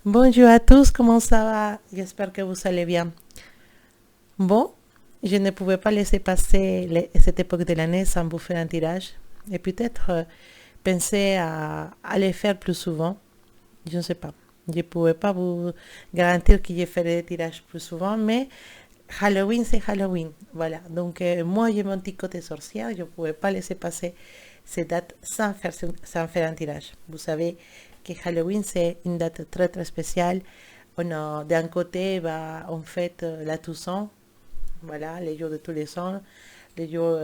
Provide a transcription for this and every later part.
Bonjour à tous, comment ça va? J'espère que vous allez bien. Bon, je ne pouvais pas laisser passer cette époque de l'année sans vous faire un tirage et peut-être penser à les faire plus souvent. Je ne sais pas. Je ne pouvais pas vous garantir que je ferai des tirages plus souvent, mais Halloween, c'est Halloween. Voilà. Donc, moi, j'ai mon petit côté sorcière. Je ne pouvais pas laisser passer ces dates sans faire un tirage. Vous savez que Halloween, c'est une date très, très spéciale. D'un côté, bah, on fête la Toussaint, voilà, les jours de tous les saints, les jours,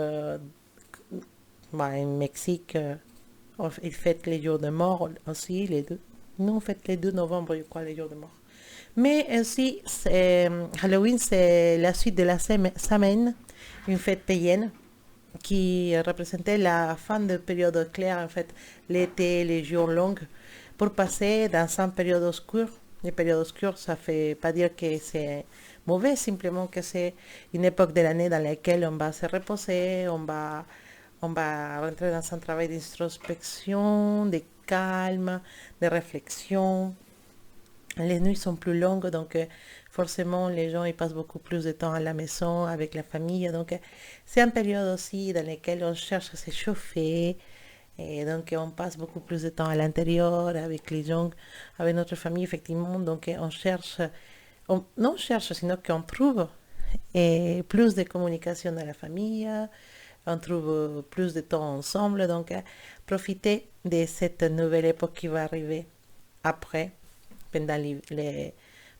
bah, au Mexique, ils fêtent les jours de mort aussi, les deux. Nous, on fête les 2 novembre, je crois, les jours de mort. Mais aussi, Halloween, c'est la suite de la semaine, une fête païenne qui représentait la fin de période claire, en fait, l'été, les jours longs, pour passer dans une période obscure. Les périodes obscures, ça ne fait pas dire que c'est mauvais, simplement que c'est une époque de l'année dans laquelle on va se reposer, on va rentrer dans un travail d'introspection, de calme, de réflexion. Les nuits sont plus longues, donc forcément les gens ils passent beaucoup plus de temps à la maison avec la famille. Donc c'est une période aussi dans laquelle on cherche à se chauffer. Et donc on passe beaucoup plus de temps à l'intérieur avec les gens, avec notre famille effectivement. Donc on cherche, non on cherche, sinon qu'on trouve plus de communication dans la famille. On trouve plus de temps ensemble. Donc profitez de cette nouvelle époque qui va arriver après pendant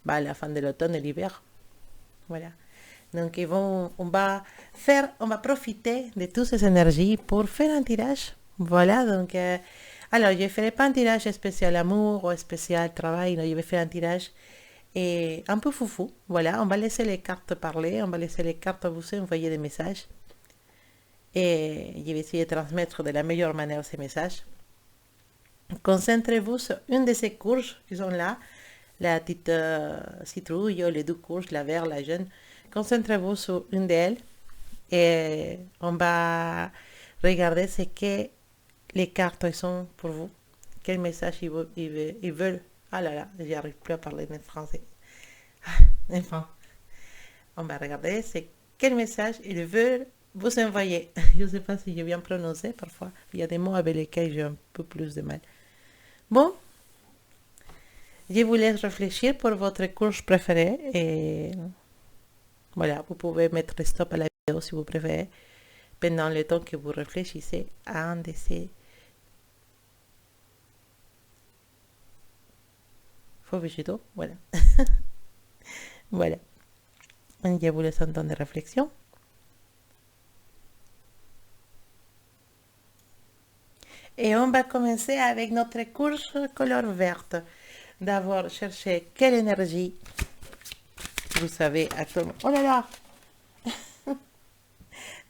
bah, la fin de l'automne et l'hiver. Voilà. Donc, on va profiter de toutes ces énergies pour faire un tirage. Voilà. Donc, alors, je ne ferai pas un tirage spécial amour ou spécial travail. Non, je vais faire un tirage un peu foufou. Voilà. On va laisser les cartes parler. On va laisser les cartes vous envoyer des messages. Et je vais essayer de transmettre de la meilleure manière ces messages. Concentrez-vous sur une de ces courges qui sont là, la petite citrouille, les deux courges, la verte, la jaune. Concentrez-vous sur une d'elles et on va regarder ce que les cartes sont pour vous. Quel message ils veulent. Ah là là, j'arrive plus à parler en français. Enfin, on va regarder quel message ils veulent vous envoyer. Je ne sais pas si j'ai bien prononcé parfois. Il y a des mots avec lesquels j'ai un peu plus de mal. Bon, je vous laisse réfléchir pour votre course préférée et voilà, vous pouvez mettre stop à la vidéo si vous préférez pendant le temps que vous réfléchissez à un de ces faux végétaux. Voilà. Voilà. Je vous laisse un temps de réflexion. Et on va commencer avec notre course couleur verte. D'abord, chercher quelle énergie vous savez actuellement. Oh là là!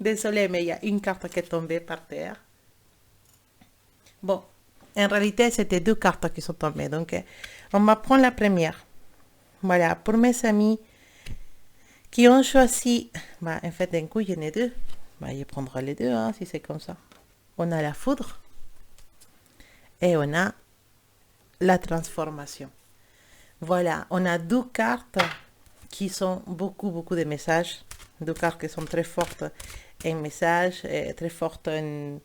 Désolé, mais il y a une carte qui est tombée par terre. Bon, en réalité, c'était 2 cartes qui sont tombées. Donc, on va prendre la première. Voilà, pour mes amis qui ont choisi, bah, en fait, d'un coup, il y en a 2. Bah, je prendrai les 2, hein, si c'est comme ça. On a la foudre et on a la transformation. Voilà, on a 2 cartes qui sont beaucoup, beaucoup de messages. 2 cartes qui sont très fortes en message, très fortes en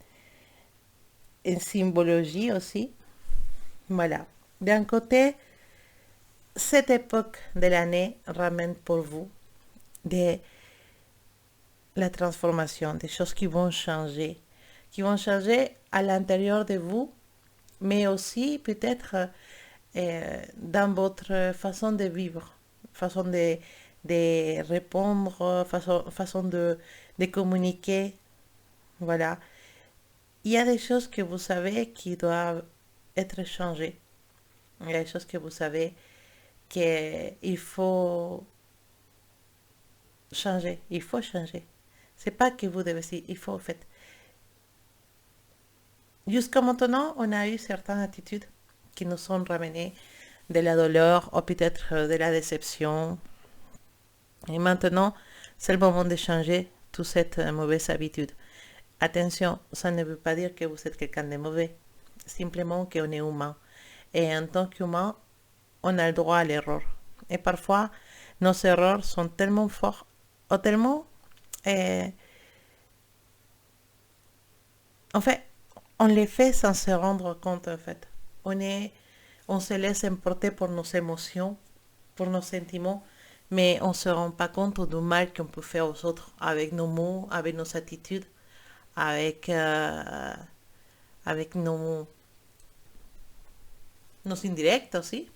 symbologie aussi. Voilà. D'un côté, cette époque de l'année ramène pour vous de la transformation, des choses qui vont changer à l'intérieur de vous, mais aussi peut-être dans votre façon de vivre, façon de répondre, façon de communiquer. Voilà. Il y a des choses que vous savez qui doivent être changées. Il y a des choses que vous savez qu'il faut changer. Il faut changer. C'est pas que vous devez, il faut en fait. Jusqu'à maintenant, on a eu certaines attitudes qui nous ont ramené de la douleur ou peut-être de la déception. Et maintenant, c'est le moment de changer toute cette mauvaise habitude. Attention, ça ne veut pas dire que vous êtes quelqu'un de mauvais. Simplement qu'on est humain. Et en tant qu'humain, on a le droit à l'erreur. Et parfois, nos erreurs sont tellement fortes, ou tellement... euh, en fait, on les fait sans se rendre compte, en fait. On se laisse emporter pour nos émotions, pour nos sentiments, mais on ne se rend pas compte du mal qu'on peut faire aux autres avec nos mots, avec nos attitudes, avec, avec nos indirects aussi.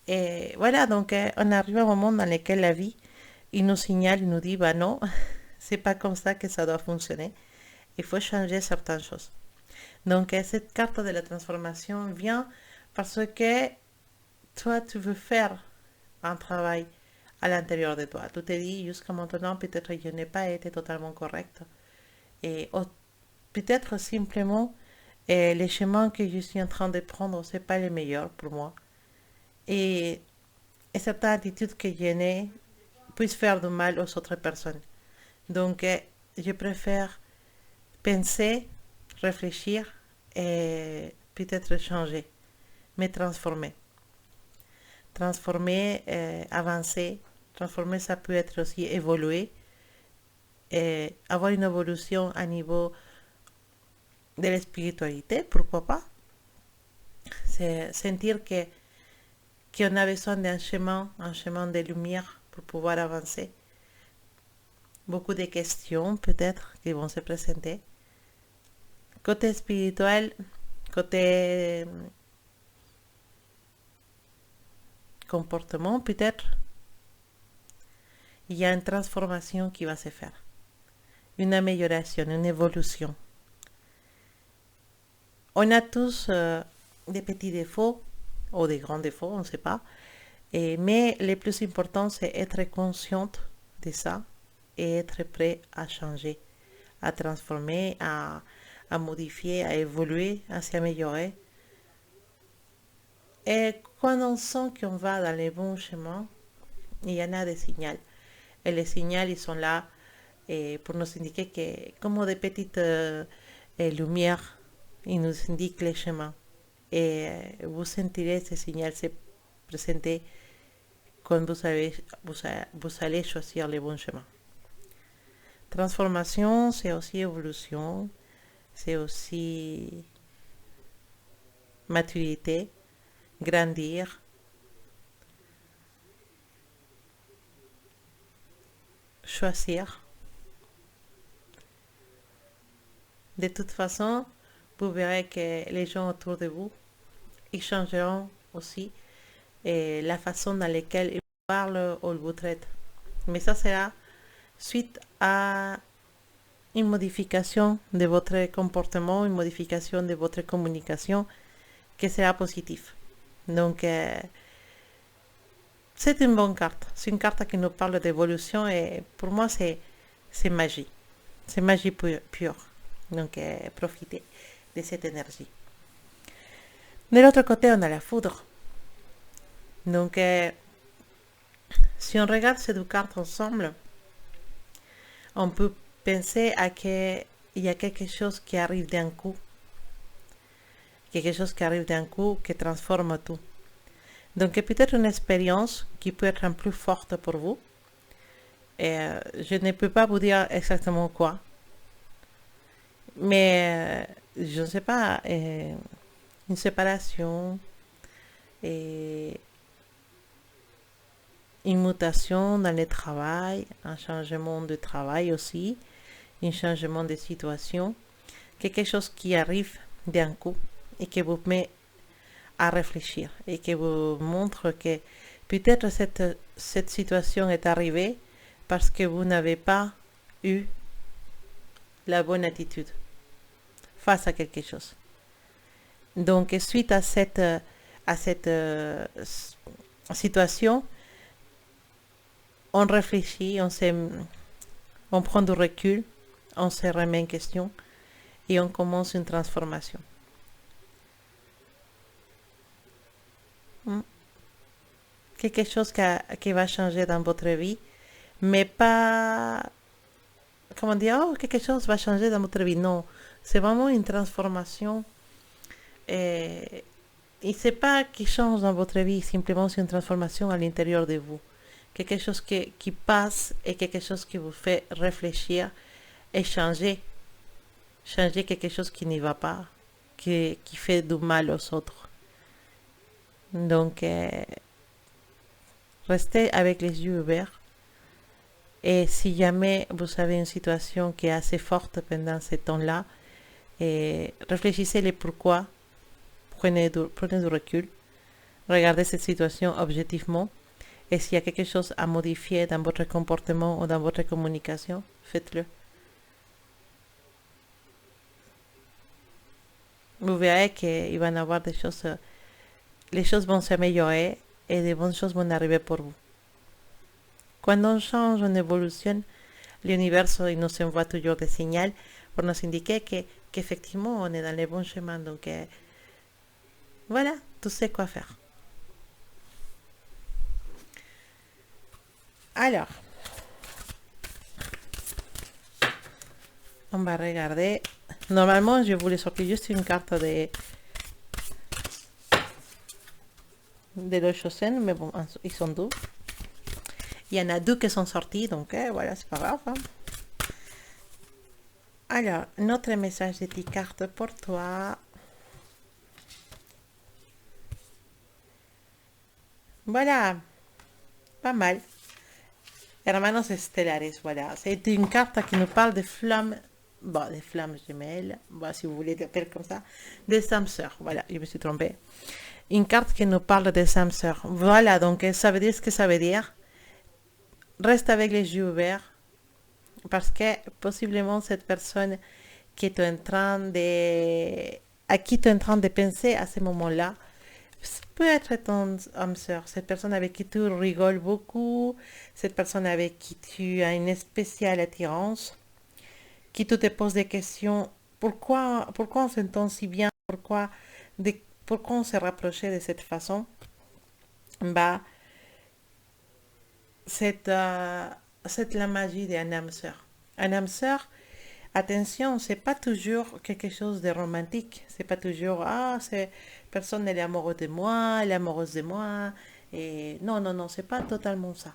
Et voilà, donc on arrive à un moment dans lequel la vie, il nous signale, il nous dit, bah non, c'est pas comme ça que ça doit fonctionner. Il faut changer certaines choses. Donc cette carte de la transformation vient parce que toi, tu veux faire un travail à l'intérieur de toi. Tu te dis, jusqu'à maintenant, peut-être je n'ai pas été totalement correcte. Et peut-être simplement, les chemins que je suis en train de prendre, ce n'est pas les meilleurs pour moi. Et, et certaines attitudes que je n'ai puissent faire du mal aux autres personnes. Donc, je préfère penser, réfléchir et peut-être changer, me transformer. Transformer, avancer. Transformer, ça peut être aussi évoluer. Et avoir une évolution à niveau de la spiritualité, pourquoi pas. C'est sentir qu'on a besoin d'un un chemin de lumière pour pouvoir avancer. Beaucoup de questions peut-être qui vont se présenter. Côté spirituel, côté comportement peut-être, il y a une transformation qui va se faire. Une amélioration, une évolution. On a tous des petits défauts ou des grands défauts, on ne sait pas. Mais le plus important, c'est être consciente de ça et être prêt à changer, à transformer, à modifier, à évoluer, à s'améliorer. Et quand on sent qu'on va dans les bons chemins, il y en a des signaux. Et les signaux, ils sont là pour nous indiquer que, comme des petites lumières, ils nous indiquent les chemins. Et vous sentirez ces signaux se présenter quand vous allez choisir les bons chemins. Transformation, c'est aussi évolution, c'est aussi maturité, grandir. Choisir. De toute façon, vous verrez que les gens autour de vous, ils changeront aussi la façon dans laquelle ils parlent ou ils vous traitent. Mais ça sera suite à une modification de votre comportement, une modification de votre communication qui sera positive. Donc, c'est une bonne carte. C'est une carte qui nous parle d'évolution et pour moi, c'est magie. C'est magie pure. Donc, profitez de cette énergie. De l'autre côté, on a la foudre. Donc, si on regarde ces deux cartes ensemble, on peut penser à qu'il y a quelque chose qui arrive d'un coup. Quelque chose qui arrive d'un coup qui transforme tout. Donc, peut-être une expérience qui peut être un plus forte pour vous. Je ne peux pas vous dire exactement quoi. Mais, je ne sais pas, une séparation, une mutation dans le travail, un changement de travail aussi, un changement de situation, quelque chose qui arrive d'un coup et qui vous met à réfléchir et qui vous montre que peut-être cette situation est arrivée parce que vous n'avez pas eu la bonne attitude face à quelque chose. Donc, suite à cette situation, on réfléchit, on prend du recul, on se remet en question et on commence une transformation. Quelque chose qui va changer dans votre vie, mais pas, comment dire, oh, quelque chose va changer dans votre vie. Non, c'est vraiment une transformation Et c'est pas qui change dans votre vie, simplement c'est une transformation à l'intérieur de vous. Quelque chose qui passe et quelque chose qui vous fait réfléchir et changer. Changer quelque chose qui n'y va pas, qui fait du mal aux autres. Donc, restez avec les yeux ouverts. Et si jamais vous avez une situation qui est assez forte pendant ce temps-là, réfléchissez les pourquoi, prenez du recul, regardez cette situation objectivement. Et s'il y a quelque chose à modifier dans votre comportement ou dans votre communication, faites-le. Vous verrez qu'il va y avoir des choses, les choses vont s'améliorer et des bonnes choses vont arriver pour vous. Quand on change, on évolutionne, l'univers nous envoie toujours des signaux pour nous indiquer qu'effectivement on est dans le bon chemin. Donc voilà, tu sais quoi faire. Alors, on va regarder. Normalement, je voulais sortir juste une carte de l'Ochosen, mais bon, ils sont deux. Il y en a deux qui sont sortis, donc voilà, c'est pas grave. Hein. Alors, notre message de tes cartes pour toi. Voilà, pas mal. Hermanos Estelares, voilà. C'est une carte qui nous parle des flammes, bon, des flammes gemelles, bon, si vous voulez l'appeler comme ça, des âmes sœurs. Voilà, je me suis trompée. Une carte qui nous parle des âmes sœurs. Voilà, donc ça veut dire ce que ça veut dire. Reste avec les yeux ouverts, parce que possiblement cette personne qui est en train de, à qui tu es en train de penser à ce moment-là, peut être ton âme sœur, cette personne avec qui tu rigoles beaucoup, cette personne avec qui tu as une spéciale attirance, qui tu te poses des questions, pourquoi on s'entend si bien, pourquoi on s'est rapproché de cette façon, bah, c'est la magie d'un âme sœur. Un âme sœur, attention, c'est pas toujours quelque chose de romantique. C'est pas toujours, cette personne elle est amoureuse de moi, elle est amoureuse de moi. Et non, non, non, c'est pas totalement ça.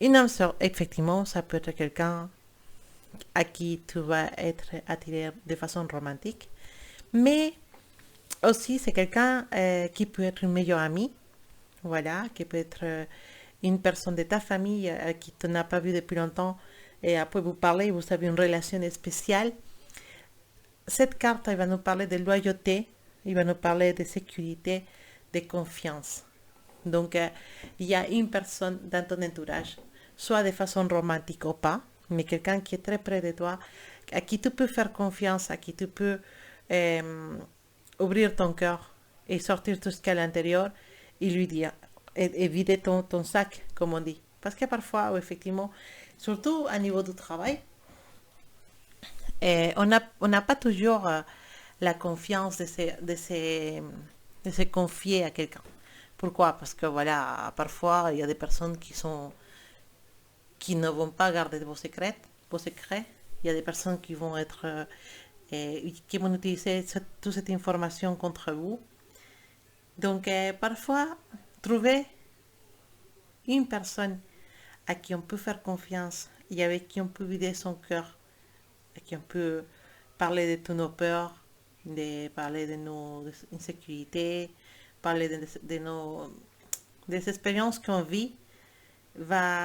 Une âme sœur, effectivement, ça peut être quelqu'un à qui tu vas être attiré de façon romantique. Mais aussi, c'est quelqu'un qui peut être une meilleure amie. Voilà, qui peut être une personne de ta famille qui tu n'as pas vu depuis longtemps et après vous parlez, vous avez une relation spéciale. Cette carte, elle va nous parler de loyauté, il va nous parler de sécurité, de confiance. Donc, il y a une personne dans ton entourage, soit de façon romantique ou pas, mais quelqu'un qui est très près de toi, à qui tu peux faire confiance, à qui tu peux ouvrir ton cœur et sortir tout ce qu'il y a à l'intérieur et lui dire, et vider ton sac, comme on dit. Parce que parfois, effectivement, surtout à niveau du travail, on n'a pas toujours la confiance de se confier à quelqu'un. Pourquoi? Parce que voilà, parfois il y a des personnes qui ne vont pas garder vos secrets, vos secrets. Il y a des personnes qui vont être qui vont utiliser toute cette information contre vous. Donc parfois, trouver une personne à qui on peut faire confiance et avec qui on peut vider son cœur, à qui on peut parler de toutes nos peurs, parler de nos insécurités, parler des expériences qu'on vit,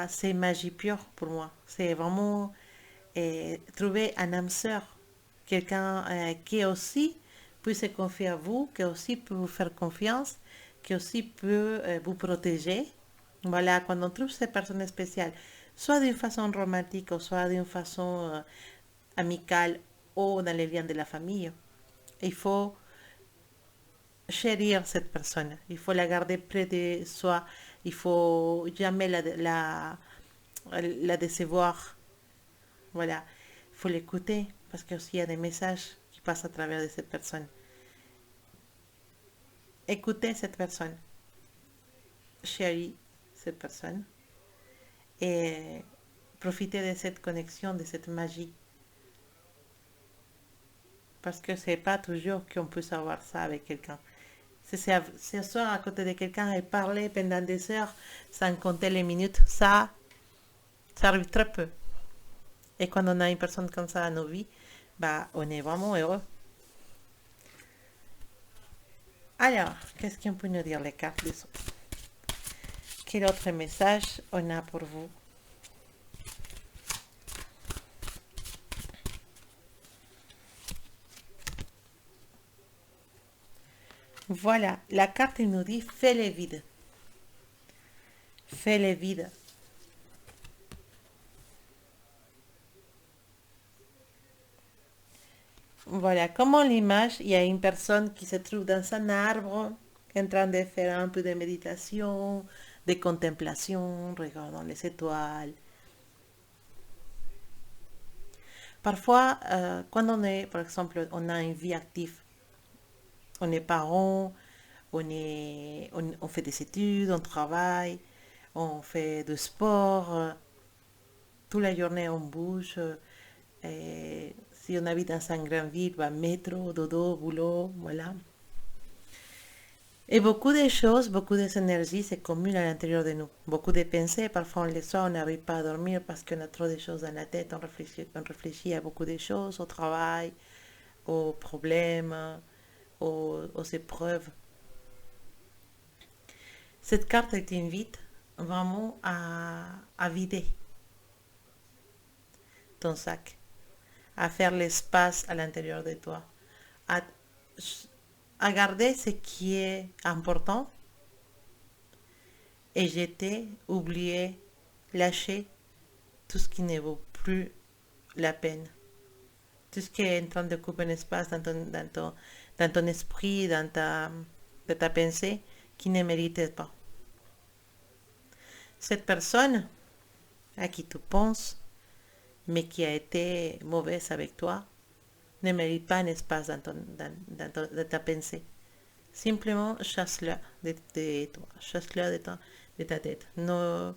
c'est magie pure pour moi. C'est vraiment trouver un âme sœur, quelqu'un qui aussi peut se confier à vous, qui aussi peut vous faire confiance, qui aussi peut vous protéger. Voilà, quand on trouve ces personnes spéciales, soit d'une façon romantique, ou soit d'une façon amicale, ou dans les liens de la famille, il faut chérir cette personne, il faut la garder près de soi, il faut jamais la décevoir. Voilà, il faut l'écouter parce qu'il y a des messages qui passent à travers de cette personne. Écoutez cette personne, chérie cette personne et profitez de cette connexion, de cette magie. Parce que c'est pas toujours qu'on peut savoir ça avec quelqu'un. s'asseoir à côté de quelqu'un et parler pendant des heures sans compter les minutes, ça arrive très peu. Et quand on a une personne comme ça à nos vies, bah, on est vraiment heureux. Alors, qu'est-ce qu'on peut nous dire les cartes des autres? Quel autre message on a pour vous? Voilà, la carte nous dit fais les vides. Fais les vides. Voilà, comme en l'image, il y a une personne qui se trouve dans un arbre, en train de faire un peu de méditation, de contemplation, regardant les étoiles. Parfois, quand on est, par exemple, on a une vie active, on est parent, on fait des études, on travaille, on fait du sport, toute la journée on bouge. Et si on habite dans une grande ville, bah, métro, dodo, boulot, voilà. Et beaucoup de choses, beaucoup d'énergie se cumulent à l'intérieur de nous. Beaucoup de pensées, parfois on les soir, on n'arrive pas à dormir parce qu'on a trop de choses dans la tête, on réfléchit à beaucoup de choses, au travail, aux problèmes, aux épreuves. Cette carte t'invite vraiment à vider ton sac, à faire l'espace à l'intérieur de toi, à, à garder ce qui est important et jeter, oublier, lâcher tout ce qui ne vaut plus la peine. Tout ce qui est en train de couper un espace dans ton esprit, dans ta pensée, qui ne mérite pas. Cette personne à qui tu penses, mais qui a été mauvaise avec toi, ne mérite pas un espace dans ta pensée. Simplement chasse-la de toi, chasse-la de ta tête. No.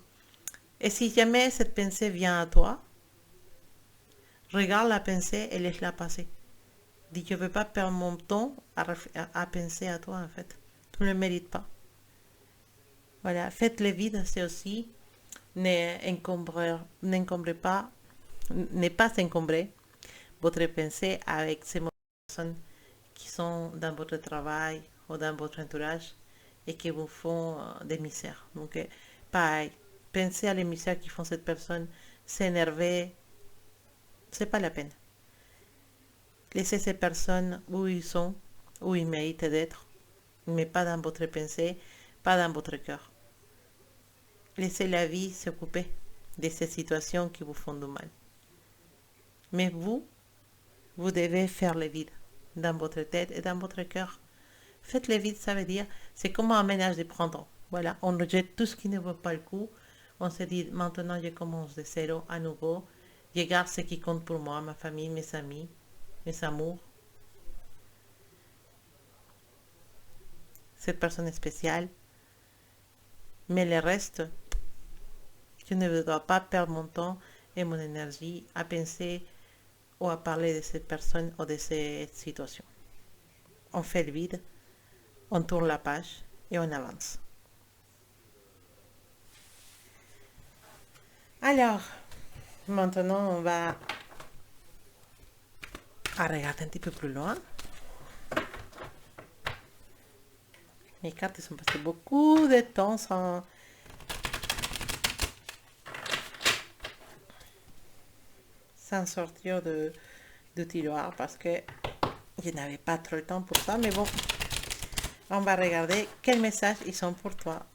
Et si jamais cette pensée vient à toi, regarde la pensée et laisse-la passer. Dis, je ne veux pas perdre mon temps à penser à toi, en fait. Tu ne le mérites pas. Voilà, faites le vide, c'est aussi n'encombrez pas, ne pas encombrer votre pensée avec ces personnes qui sont dans votre travail ou dans votre entourage et qui vous font des misères. Donc, pareil, pensez à les misères qui font cette personne, s'énerver, c'est pas la peine. Laissez ces personnes où ils sont, où ils méritent d'être, mais pas dans votre pensée, pas dans votre cœur. Laissez la vie s'occuper de ces situations qui vous font du mal. Mais vous devez faire le vide dans votre tête et dans votre cœur. Faites le vide, ça veut dire, c'est comme un ménage de printemps. Voilà, on rejette tout ce qui ne vaut pas le coup. On se dit, maintenant je commence de zéro à nouveau. Je garde ce qui compte pour moi, ma famille, mes amis, mes amours. Cette personne est spéciale. Mais le reste, je ne dois pas perdre mon temps et mon énergie à penser ou à parler de cette personne ou de cette situation. On fait le vide, on tourne la page et on avance. Alors, maintenant on va regarder un petit peu plus loin. Mes cartes sont passées beaucoup de temps sans sortir du tiroir parce que je n'avais pas trop le temps pour ça. Mais bon, on va regarder quels messages ils sont pour toi.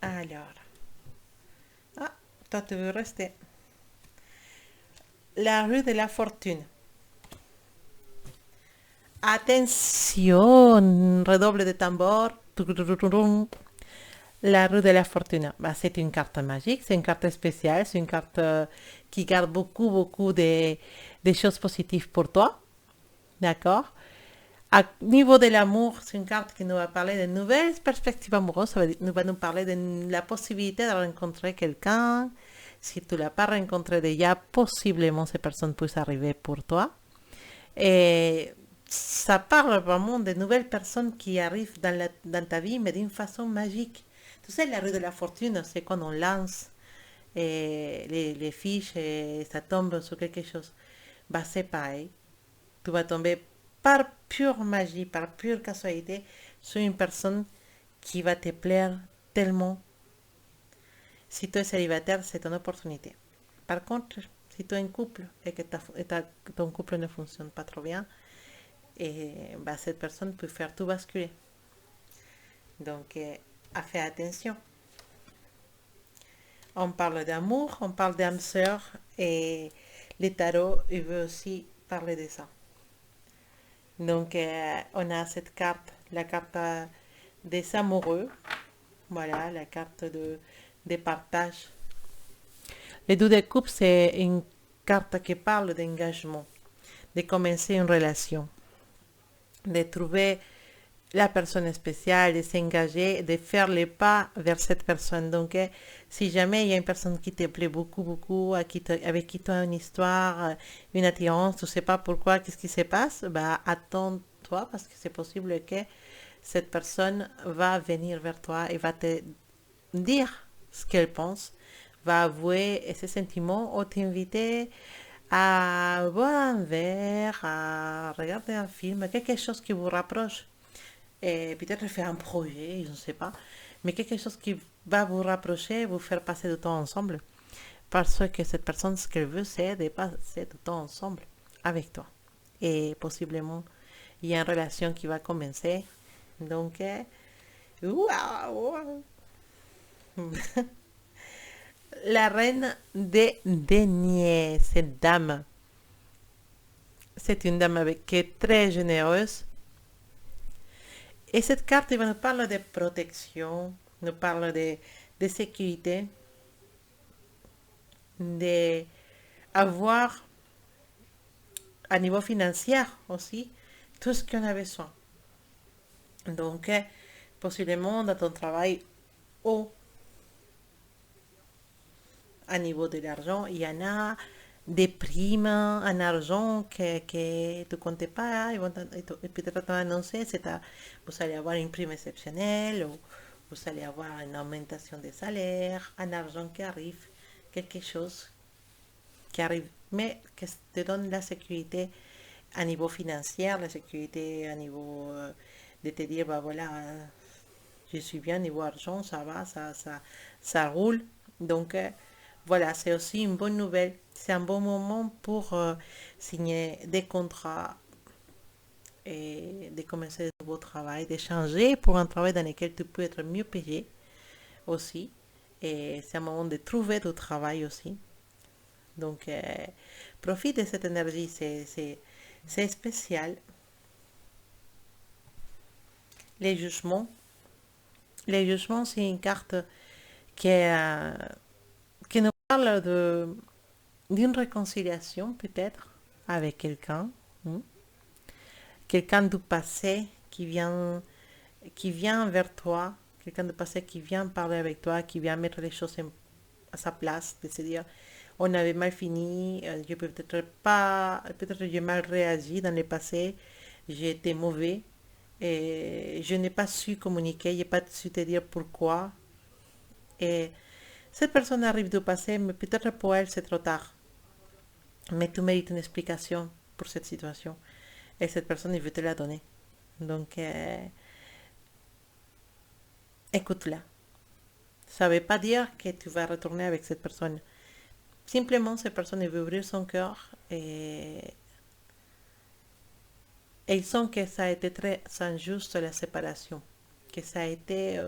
Alors, toi tu veux rester. La rue de la fortune. Attention, redoble de tambor. La rue de la fortune. Bah, c'est une carte magique, c'est une carte spéciale, c'est une carte qui garde beaucoup de choses positives pour toi. D'accord? À niveau de l'amour, c'est une carte qui nous va parler de nouvelles perspectives amoureuses. Ça va nous parler de la possibilité de rencontrer quelqu'un. Si tu l'as pas rencontré déjà, possiblement ces personnes puissent arriver pour toi. Et ça parle vraiment de nouvelles personnes qui arrivent dans ta vie, mais d'une façon magique. Tu sais, la rue de la fortune, c'est quand on lance les fiches et ça tombe sur quelque chose. Bah, c'est pareil. Tu vas tomber par pure magie, par pure casualité, sur une personne qui va te plaire tellement. Si tu es célibataire, c'est ton opportunité. Par contre, si tu es en couple et que ton couple ne fonctionne pas trop bien, et bah, cette personne peut faire tout basculer. Donc, fais attention. On parle d'amour, on parle d'âme sœur et les tarots, il veut aussi parler de ça. Donc, on a cette carte, la carte des amoureux. Voilà, la carte de partage. Les deux de coupe, c'est une carte qui parle d'engagement, de commencer une relation, de trouver la personne spéciale, de s'engager, de faire les pas vers cette personne. Donc, si jamais il y a une personne qui te plaît beaucoup, beaucoup, avec qui tu as une histoire, une attirance, tu ne sais pas pourquoi, qu'est-ce qui se passe, bah, attends-toi parce que c'est possible que cette personne va venir vers toi et va te dire ce qu'elle pense, va avouer ses sentiments ou t'inviter à boire un verre, à regarder un film, quelque chose qui vous rapproche. Et peut-être faire un projet, je ne sais pas, mais quelque chose qui va vous rapprocher, vous faire passer du temps ensemble. Parce que cette personne, ce qu'elle veut, c'est de passer du temps ensemble avec toi. Et possiblement, il y a une relation qui va commencer. Donc, waouh! La reine des deniers, cette dame. C'est une dame qui est très généreuse. Et cette carte nous parle de protection, nous parle de sécurité, d'avoir à niveau financier aussi tout ce qu'on a besoin. Donc, possiblement dans ton travail ou à niveau de l'argent, il y en a des primes en argent que tu ne comptais pas, et peut-être t'ont annoncé, vous allez avoir une prime exceptionnelle, ou vous allez avoir une augmentation de salaire, un argent qui arrive, quelque chose qui arrive, mais qui te donne la sécurité à niveau financier, la sécurité à niveau de te dire, bah voilà, je suis bien niveau argent, ça va, ça roule. Donc, voilà, c'est aussi une bonne nouvelle. C'est un bon moment pour signer des contrats et de commencer de nouveaux travail, d'échanger pour un travail dans lequel tu peux être mieux payé aussi. Et c'est un moment de trouver du travail aussi. Donc, profite de cette énergie, c'est spécial. Les jugements. Les jugements, c'est une carte qui nous parle d'une réconciliation peut-être avec quelqu'un. Hmm? Quelqu'un du passé qui vient vers toi, quelqu'un du passé qui vient parler avec toi, qui vient mettre les choses à sa place, de se dire, on avait mal fini, je peut-être pas, peut-être j'ai mal réagi dans le passé, j'ai été mauvais, et je n'ai pas su communiquer, je n'ai pas su te dire pourquoi. Et cette personne arrive du passé, mais peut-être pour elle c'est trop tard. Mais tu mérites une explication pour cette situation. Et cette personne, il veut te la donner. Donc, écoute-la. Ça ne veut pas dire que tu vas retourner avec cette personne. Simplement, cette personne, il veut ouvrir son cœur et il sent que ça a été très injuste la séparation. Que ça a été...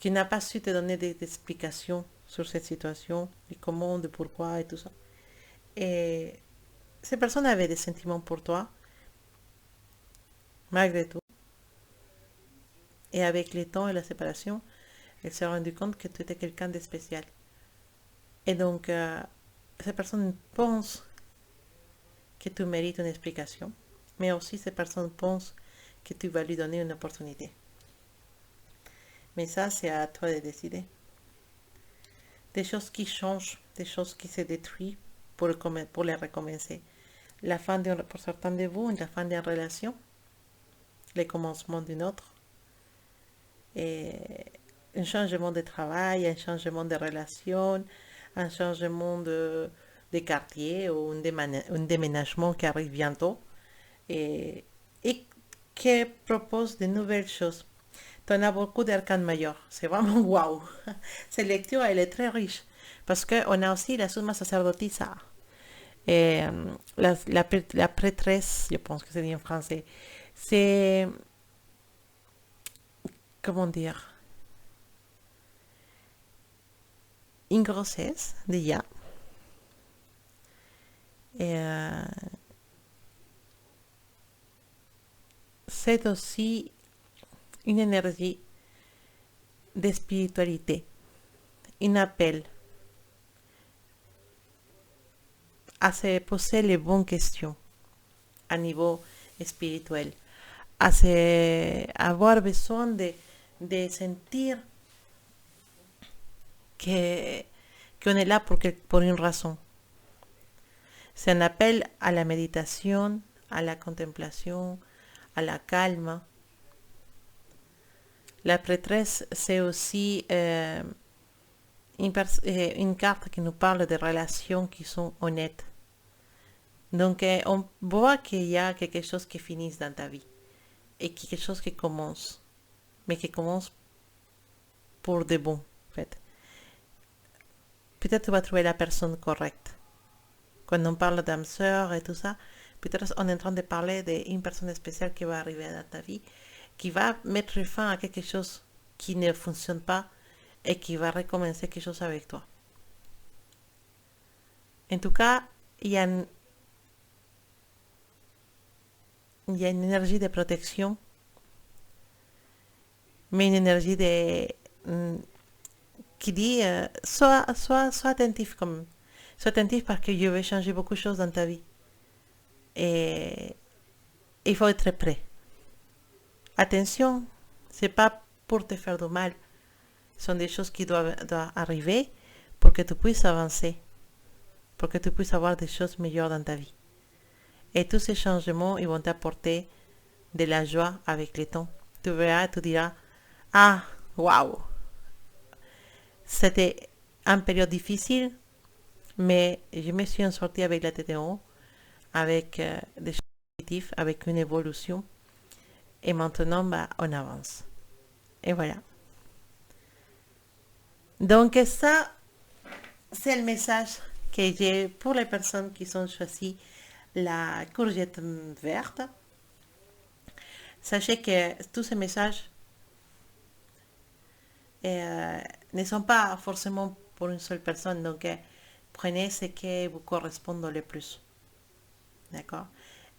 qu'il n'a pas su te donner des explications sur cette situation, et comment, de pourquoi et tout ça. Et cette personne avait des sentiments pour toi, malgré tout. Et avec le temps et la séparation, elle s'est rendue compte que tu étais quelqu'un de spécial. Et donc, cette personne pense que tu mérites une explication, mais aussi cette personne pense que tu vas lui donner une opportunité. Mais ça, c'est à toi de décider. Des choses qui changent des choses qui se détruisent pour les recommencer. Pour certains de vous, la fin d'une relation, le commencement d'une autre, et un changement de travail, un changement de relation, un changement de quartier ou un déménagement qui arrive bientôt et qui propose de nouvelles choses. Tu en as beaucoup d'arcanes majeurs. C'est vraiment waouh. Cette lecture, elle est très riche parce qu'on a aussi la summa sacerdotisa. Et la prêtresse, je pense que c'est dit en français, c'est, comment dire, une grossesse déjà. Et c'est aussi une énergie de spiritualité, un appel à se poser les bonnes questions à niveau spirituel, avoir besoin de sentir que qu'on est là pour une raison. C'est un appel à la méditation, à la contemplation, à la calme. La prêtresse, c'est aussi une carte qui nous parle de relations qui sont honnêtes. Donc, on voit qu'il y a quelque chose qui finit dans ta vie et quelque chose qui commence, mais qui commence pour de bon, en fait. Peut-être tu vas trouver la personne correcte. Quand on parle d'âme sœur et tout ça, peut-être on est en train de parler d'une personne spéciale qui va arriver dans ta vie, qui va mettre fin à quelque chose qui ne fonctionne pas et qui va recommencer quelque chose avec toi. En tout cas, il y a une énergie de protection, mais une énergie qui dit sois attentif quand même. Sois attentif parce que je vais changer beaucoup de choses dans ta vie. Et il faut être prêt. Attention, c'est pas pour te faire du mal. Ce sont des choses qui doivent arriver pour que tu puisses avancer, pour que tu puisses avoir des choses meilleures dans ta vie. Et tous ces changements, ils vont t'apporter de la joie avec le temps. Tu verras, tu diras, ah, waouh, c'était une période difficile, mais je me suis en sortie avec la tête en haut, avec des choses positives, avec une évolution. Et maintenant, bah, on avance. Et voilà. Donc ça, c'est le message que j'ai pour les personnes qui ont choisi la courgette verte. Sachez que tous ces messages ne sont pas forcément pour une seule personne. Donc, prenez ce qui vous correspond le plus. D'accord?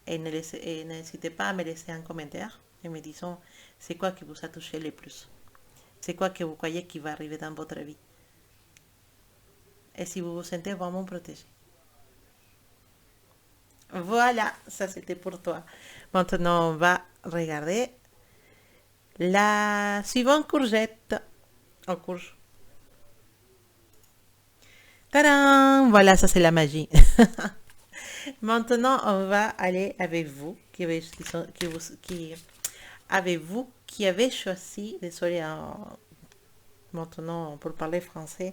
Et n'hésitez pas à me laisser un commentaire et me disant c'est quoi qui vous a touché le plus. C'est quoi que vous croyez qui va arriver dans votre vie. Et si vous vous sentez vraiment protégé. Voilà, ça c'était pour toi. Maintenant, on va regarder la suivante courgette. En courge. Tadam! Voilà, ça c'est la magie. Maintenant, on va aller avec vous, qui avez choisi, désolé, maintenant pour parler français,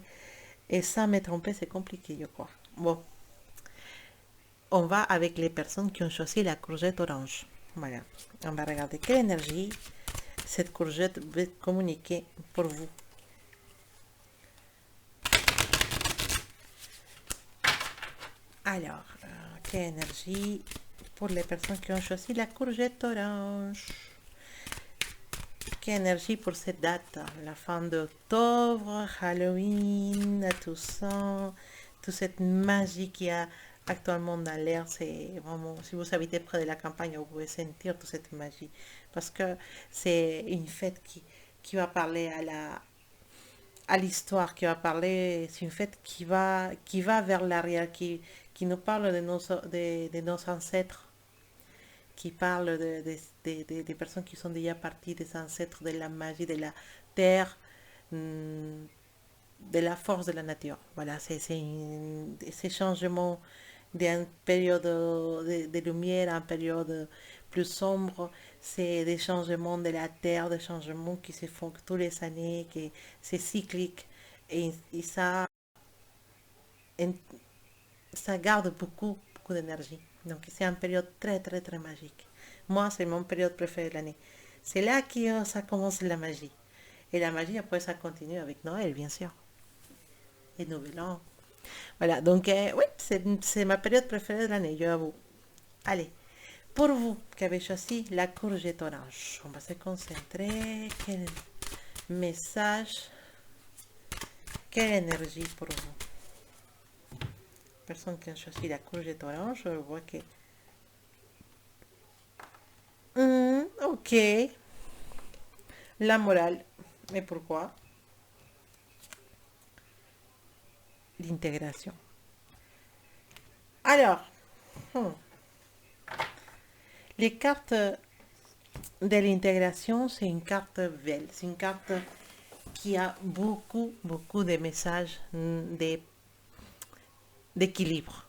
et sans me tromper, c'est compliqué, je crois. Bon, on va avec les personnes qui ont choisi la courgette orange. Voilà, on va regarder quelle énergie cette courgette veut communiquer pour vous. Alors, quelle énergie pour les personnes qui ont choisi la courgette orange. Quelle énergie pour cette date, la fin d'octobre, Halloween, Toussaint, toute cette magie qu'il y a actuellement dans l'air. C'est vraiment, si vous habitez près de la campagne, vous pouvez sentir toute cette magie. Parce que c'est une fête qui va parler à l'histoire, qui va parler, c'est une fête qui va vers l'arrière, qui nous parle de nos ancêtres, qui parle des personnes qui sont déjà parties, des ancêtres de la magie de la terre, de la force de la nature. Voilà, ces changements d'une période de lumière à une période plus sombre, c'est des changements de la terre, des changements qui se font tous les années, que c'est cyclique et en- ça garde beaucoup, beaucoup d'énergie. Donc c'est une période très, très, très magique. Moi, c'est mon période préférée de l'année. C'est là que ça commence la magie. Et la magie, après, ça continue avec Noël, bien sûr. Et Nouvel An. Voilà, donc oui, c'est ma période préférée de l'année, je avoue. Allez, pour vous qui avez choisi la courgette orange, on va se concentrer. Quel message, quelle énergie pour vous? Personne qui a choisi la courgette orange, je vois que... Ok, la morale. Mais pourquoi? L'intégration. Alors, hmm, les cartes de l'intégration, c'est une carte belle. C'est une carte qui a beaucoup, beaucoup de messages d'équilibre.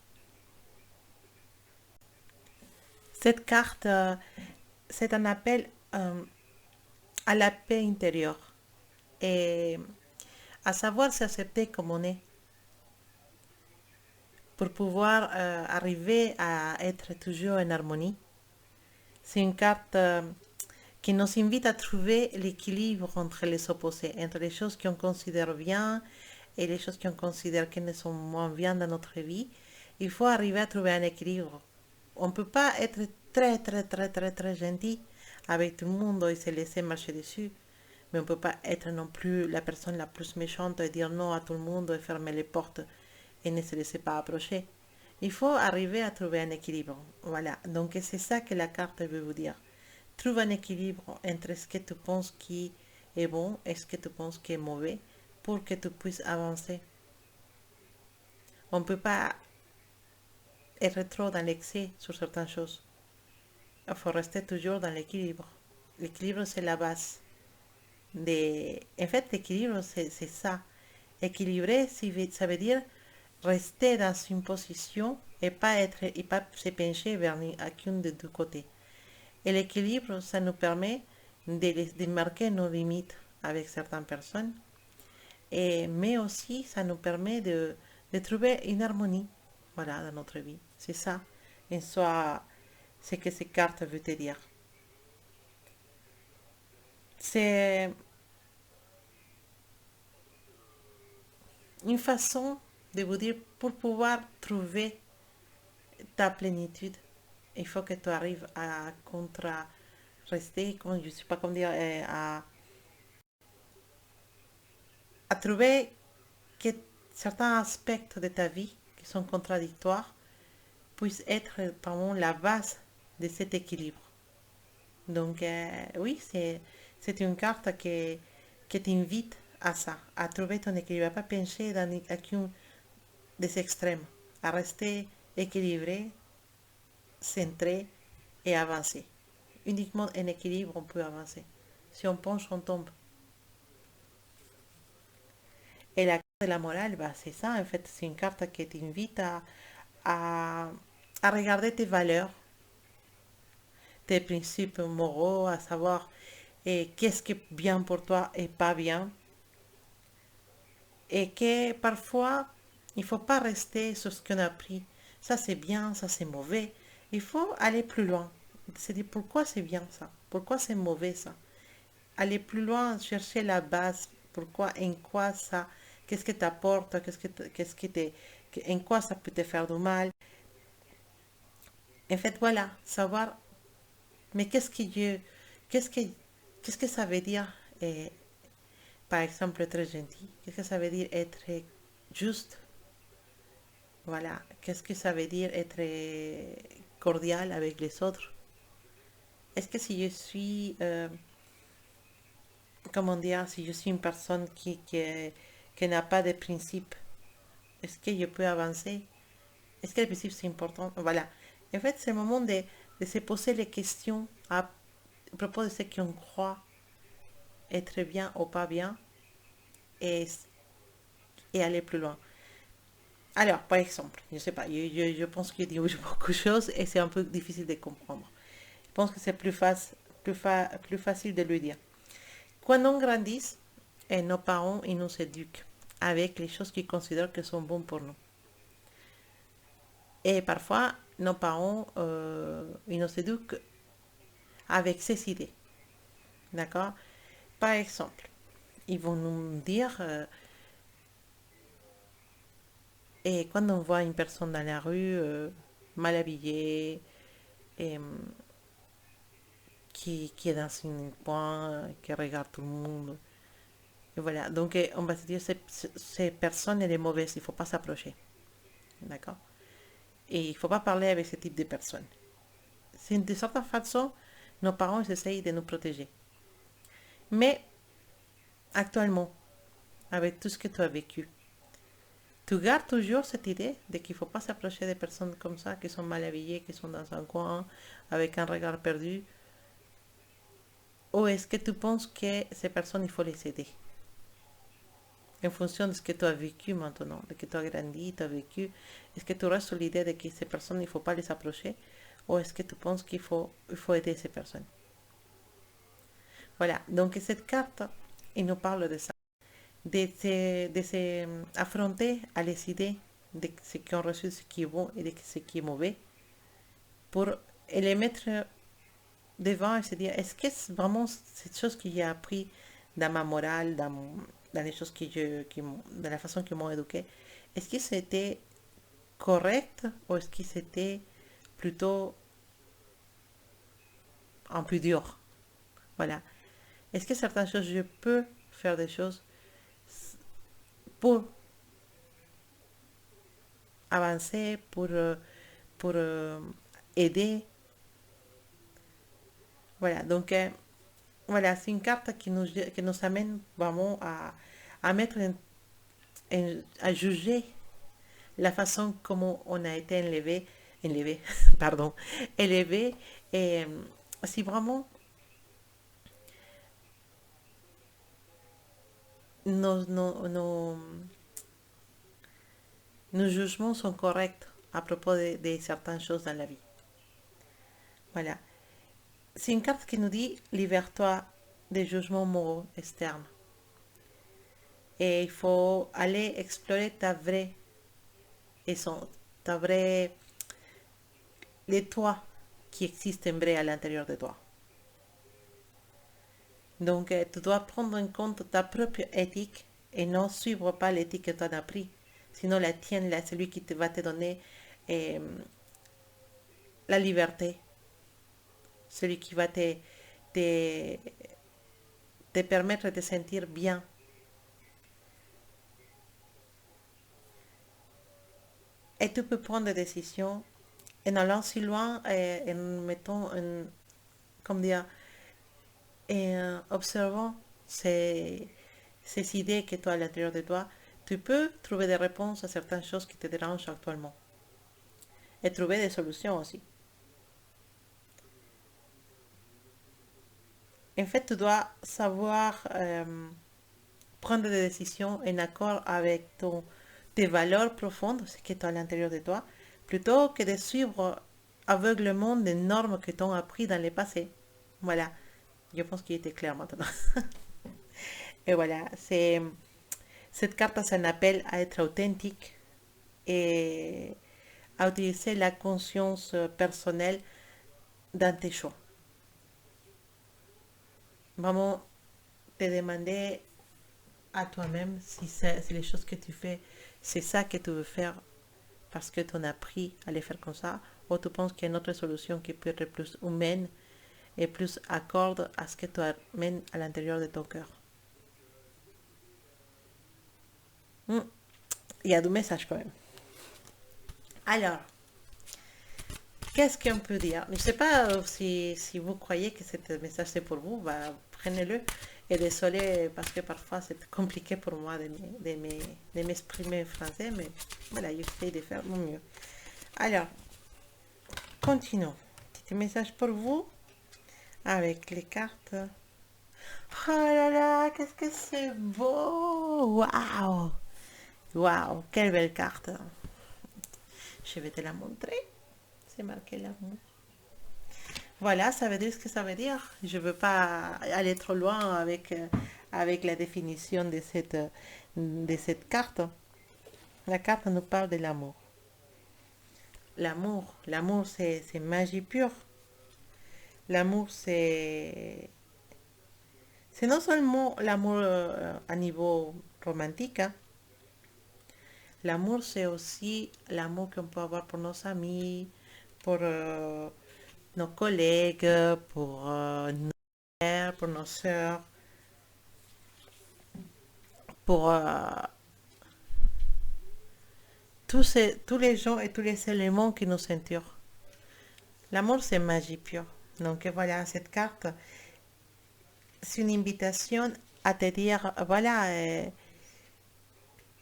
Cette carte, c'est un appel à la paix intérieure et à savoir s'accepter comme on est pour pouvoir arriver à être toujours en harmonie. C'est une carte qui nous invite à trouver l'équilibre entre les opposés, entre les choses qu'on considère bien et les choses qu'on considère qui ne sont moins bien dans notre vie. Il faut arriver à trouver un équilibre. On ne peut pas être très, très, très, très, très gentil avec tout le monde et se laisser marcher dessus. Mais on ne peut pas être non plus la personne la plus méchante et dire non à tout le monde et fermer les portes et ne se laisser pas approcher. Il faut arriver à trouver un équilibre. Voilà. Donc c'est ça que la carte veut vous dire. Trouve un équilibre entre ce que tu penses qui est bon et ce que tu penses qui est mauvais pour que tu puisses avancer. On ne peut pas être trop dans l'excès sur certaines choses. Il faut rester toujours dans l'équilibre. L'équilibre, c'est la base. En fait, l'équilibre, c'est ça. Équilibrer, ça veut dire rester dans une position et pas se pencher vers aucun des deux côtés. Et l'équilibre, ça nous permet de marquer nos limites avec certaines personnes, mais aussi ça nous permet de trouver une harmonie, voilà, dans notre vie. C'est ça, en soi, ce que ces cartes veulent te dire. C'est une façon de vous dire, pour pouvoir trouver ta plénitude, il faut que tu arrives à contrarrester, comment, je ne sais pas comment dire, à trouver que certains aspects de ta vie qui sont contradictoires puissent être vraiment la base de cet équilibre. Donc oui, c'est une carte qui t'invite à ça, à trouver ton équilibre, à pas pencher dans aucun des extrêmes, à rester équilibré, centré et avancer. Uniquement en équilibre, on peut avancer. Si on penche, on tombe. Et la carte de la morale, bah, c'est ça, en fait, c'est une carte qui t'invite à, à regarder tes valeurs, tes principes moraux, à savoir qu'est-ce qui est bien pour toi et pas bien. Et que parfois, il ne faut pas rester sur ce qu'on a appris. Ça c'est bien, ça c'est mauvais. Il faut aller plus loin. C'est dire pourquoi c'est bien ça, pourquoi c'est mauvais ça. Aller plus loin, chercher la base, pourquoi, en quoi ça, qu'est-ce que t'apporte, qu'est-ce que en quoi ça peut te faire du mal. En fait, voilà, savoir, mais qu'est-ce que, qu'est-ce que ça veut dire, par exemple, être gentil? Qu'est-ce que ça veut dire être juste? Voilà, qu'est-ce que ça veut dire être cordial avec les autres? Est-ce que si je suis, comment dire, si je suis une personne qui n'a pas de principe, est-ce que je peux avancer? Est-ce que le principe c'est important? Voilà. En fait, c'est le moment de se poser les questions à propos de ce qu'on croit être bien ou pas bien. Et et aller plus loin. Alors, par exemple, je sais pas, je pense qu'il dit beaucoup de choses et c'est un peu difficile de comprendre. Je pense que c'est plus facile de lui dire. Quand on grandit, et nos parents, ils nous éduquent avec les choses qu'ils considèrent que sont bonnes pour nous. Et parfois, nos parents, ils nous éduquent avec ces idées. D'accord? Par exemple, ils vont nous dire, et quand on voit une personne dans la rue, mal habillée, et, qui est dans un coin, qui regarde tout le monde, et voilà. Donc, on va se dire, ces personnes, elle est mauvaise, il ne faut pas s'approcher. D'accord? Et il ne faut pas parler avec ce type de personnes. C'est de certaine façon, nos parents ils essayent de nous protéger. Mais actuellement, avec tout ce que tu as vécu, tu gardes toujours cette idée de qu'il ne faut pas s'approcher des personnes comme ça, qui sont mal habillées, qui sont dans un coin, avec un regard perdu. Ou est-ce que tu penses que ces personnes, il faut les aider en fonction de ce que tu as vécu maintenant, de que tu as grandi, tu as vécu? Est-ce que tu restes sur l'idée de que ces personnes, il ne faut pas les approcher? Ou est-ce que tu penses qu'il faut aider ces personnes? Voilà, donc cette carte, il nous parle de ça, de se affronter à les idées de ce qu'on reçu, ce qui est bon et de ce qui est mauvais, pour les mettre devant et se dire, est-ce que c'est vraiment cette chose que j'ai appris dans ma morale, dans les choses dans la façon qu'ils m'ont éduqué, est-ce que c'était correct ou est-ce que c'était plutôt un peu dur? Voilà. Est-ce que certaines choses, je peux faire des choses pour avancer, pour aider? Voilà, donc voilà, c'est une carte qui nous amène vraiment à mettre à juger la façon comment on a été élevé, pardon, élevé, et si vraiment nos, nos, nos, nos jugements sont corrects à propos de certaines choses dans la vie. Voilà. C'est une carte qui nous dit libère-toi des jugements moraux externes. Et il faut aller explorer ta vraie essence, ta vraie, les toi qui existent en vrai à l'intérieur de toi. Donc, tu dois prendre en compte ta propre éthique et non suivre pas l'éthique que tu as appris, sinon la tienne, là, celui qui va te donner euh, la liberté, celui qui va te, te permettre de te sentir bien. Et tu peux prendre des décisions en allant si loin et en mettant, comme dire, et observant ces idées que tu as à l'intérieur de toi, tu peux trouver des réponses à certaines choses qui te dérangent actuellement et trouver des solutions aussi. En fait, tu dois savoir prendre des décisions en accord avec tes valeurs profondes, ce qui est à l'intérieur de toi, plutôt que de suivre aveuglement des normes que t'ont appris dans le passé. Voilà, je pense qu'il était clair maintenant. Et voilà, cette carte, ça appelle à être authentique et à utiliser la conscience personnelle dans tes choix. Vraiment, te demander à toi-même si les choses que tu fais, c'est ça que tu veux faire parce que tu en as appris à les faire comme ça, ou tu penses qu'il y a une autre solution qui peut être plus humaine et plus accorde à ce que tu amènes à l'intérieur de ton cœur. Hmm. Il y a du message quand même. Alors, qu'est-ce qu'on peut dire? Je ne sais pas si vous croyez que ce message c'est pour vous, bah, prenez-le. Et désolé parce que parfois c'est compliqué pour moi de m'exprimer en français, mais voilà, j'essaie de faire mon mieux. Alors, continuons. Petit message pour vous avec les cartes. Oh là là, qu'est-ce que c'est beau! Waouh! Waouh, quelle belle carte. Je vais te la montrer. C'est marqué l'amour. Voilà, ça veut dire ce que ça veut dire. Je ne veux pas aller trop loin avec la définition de cette carte. La carte nous parle de l'amour. L'amour, c'est magie pure. L'amour, c'est non seulement l'amour à niveau romantique, hein. L'amour, c'est aussi l'amour qu'on peut avoir pour nos amis, pour nos collègues, pour nos frères, pour nos sœurs, pour tous les gens et tous les éléments qui nous entourent. L'amour, c'est magie pure. Donc voilà, cette carte, c'est une invitation à te dire, voilà,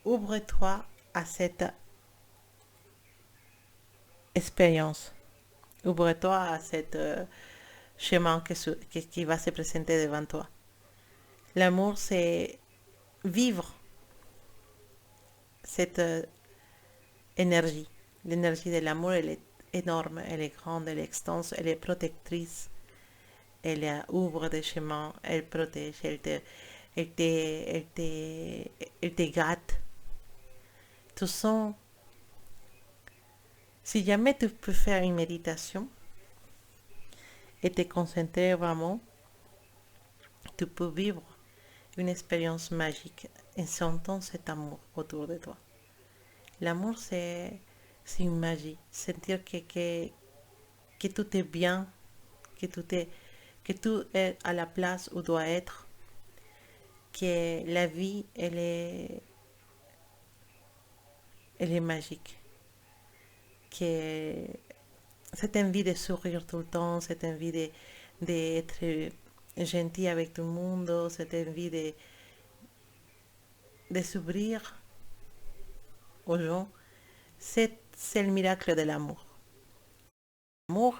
ouvre-toi à cette expérience. Ouvre-toi à cet chemin qui va se présenter devant toi. L'amour, c'est vivre cette énergie. L'énergie de l'amour, elle est énorme, elle est grande, elle est extense, elle est protectrice. Elle ouvre des chemins, elle protège, elle te, elle te, elle te gâte. Tu sens, si jamais tu peux faire une méditation et te concentrer vraiment, tu peux vivre une expérience magique en sentant cet amour autour de toi. L'amour, c'est une magie. Sentir que tout est bien, que tout est à la place où doit être, que la vie, elle est magique, que cette envie de sourire tout le temps, cette envie d'être gentil avec tout le monde, cette envie de s'ouvrir aux gens, c'est le miracle de l'amour. L'amour,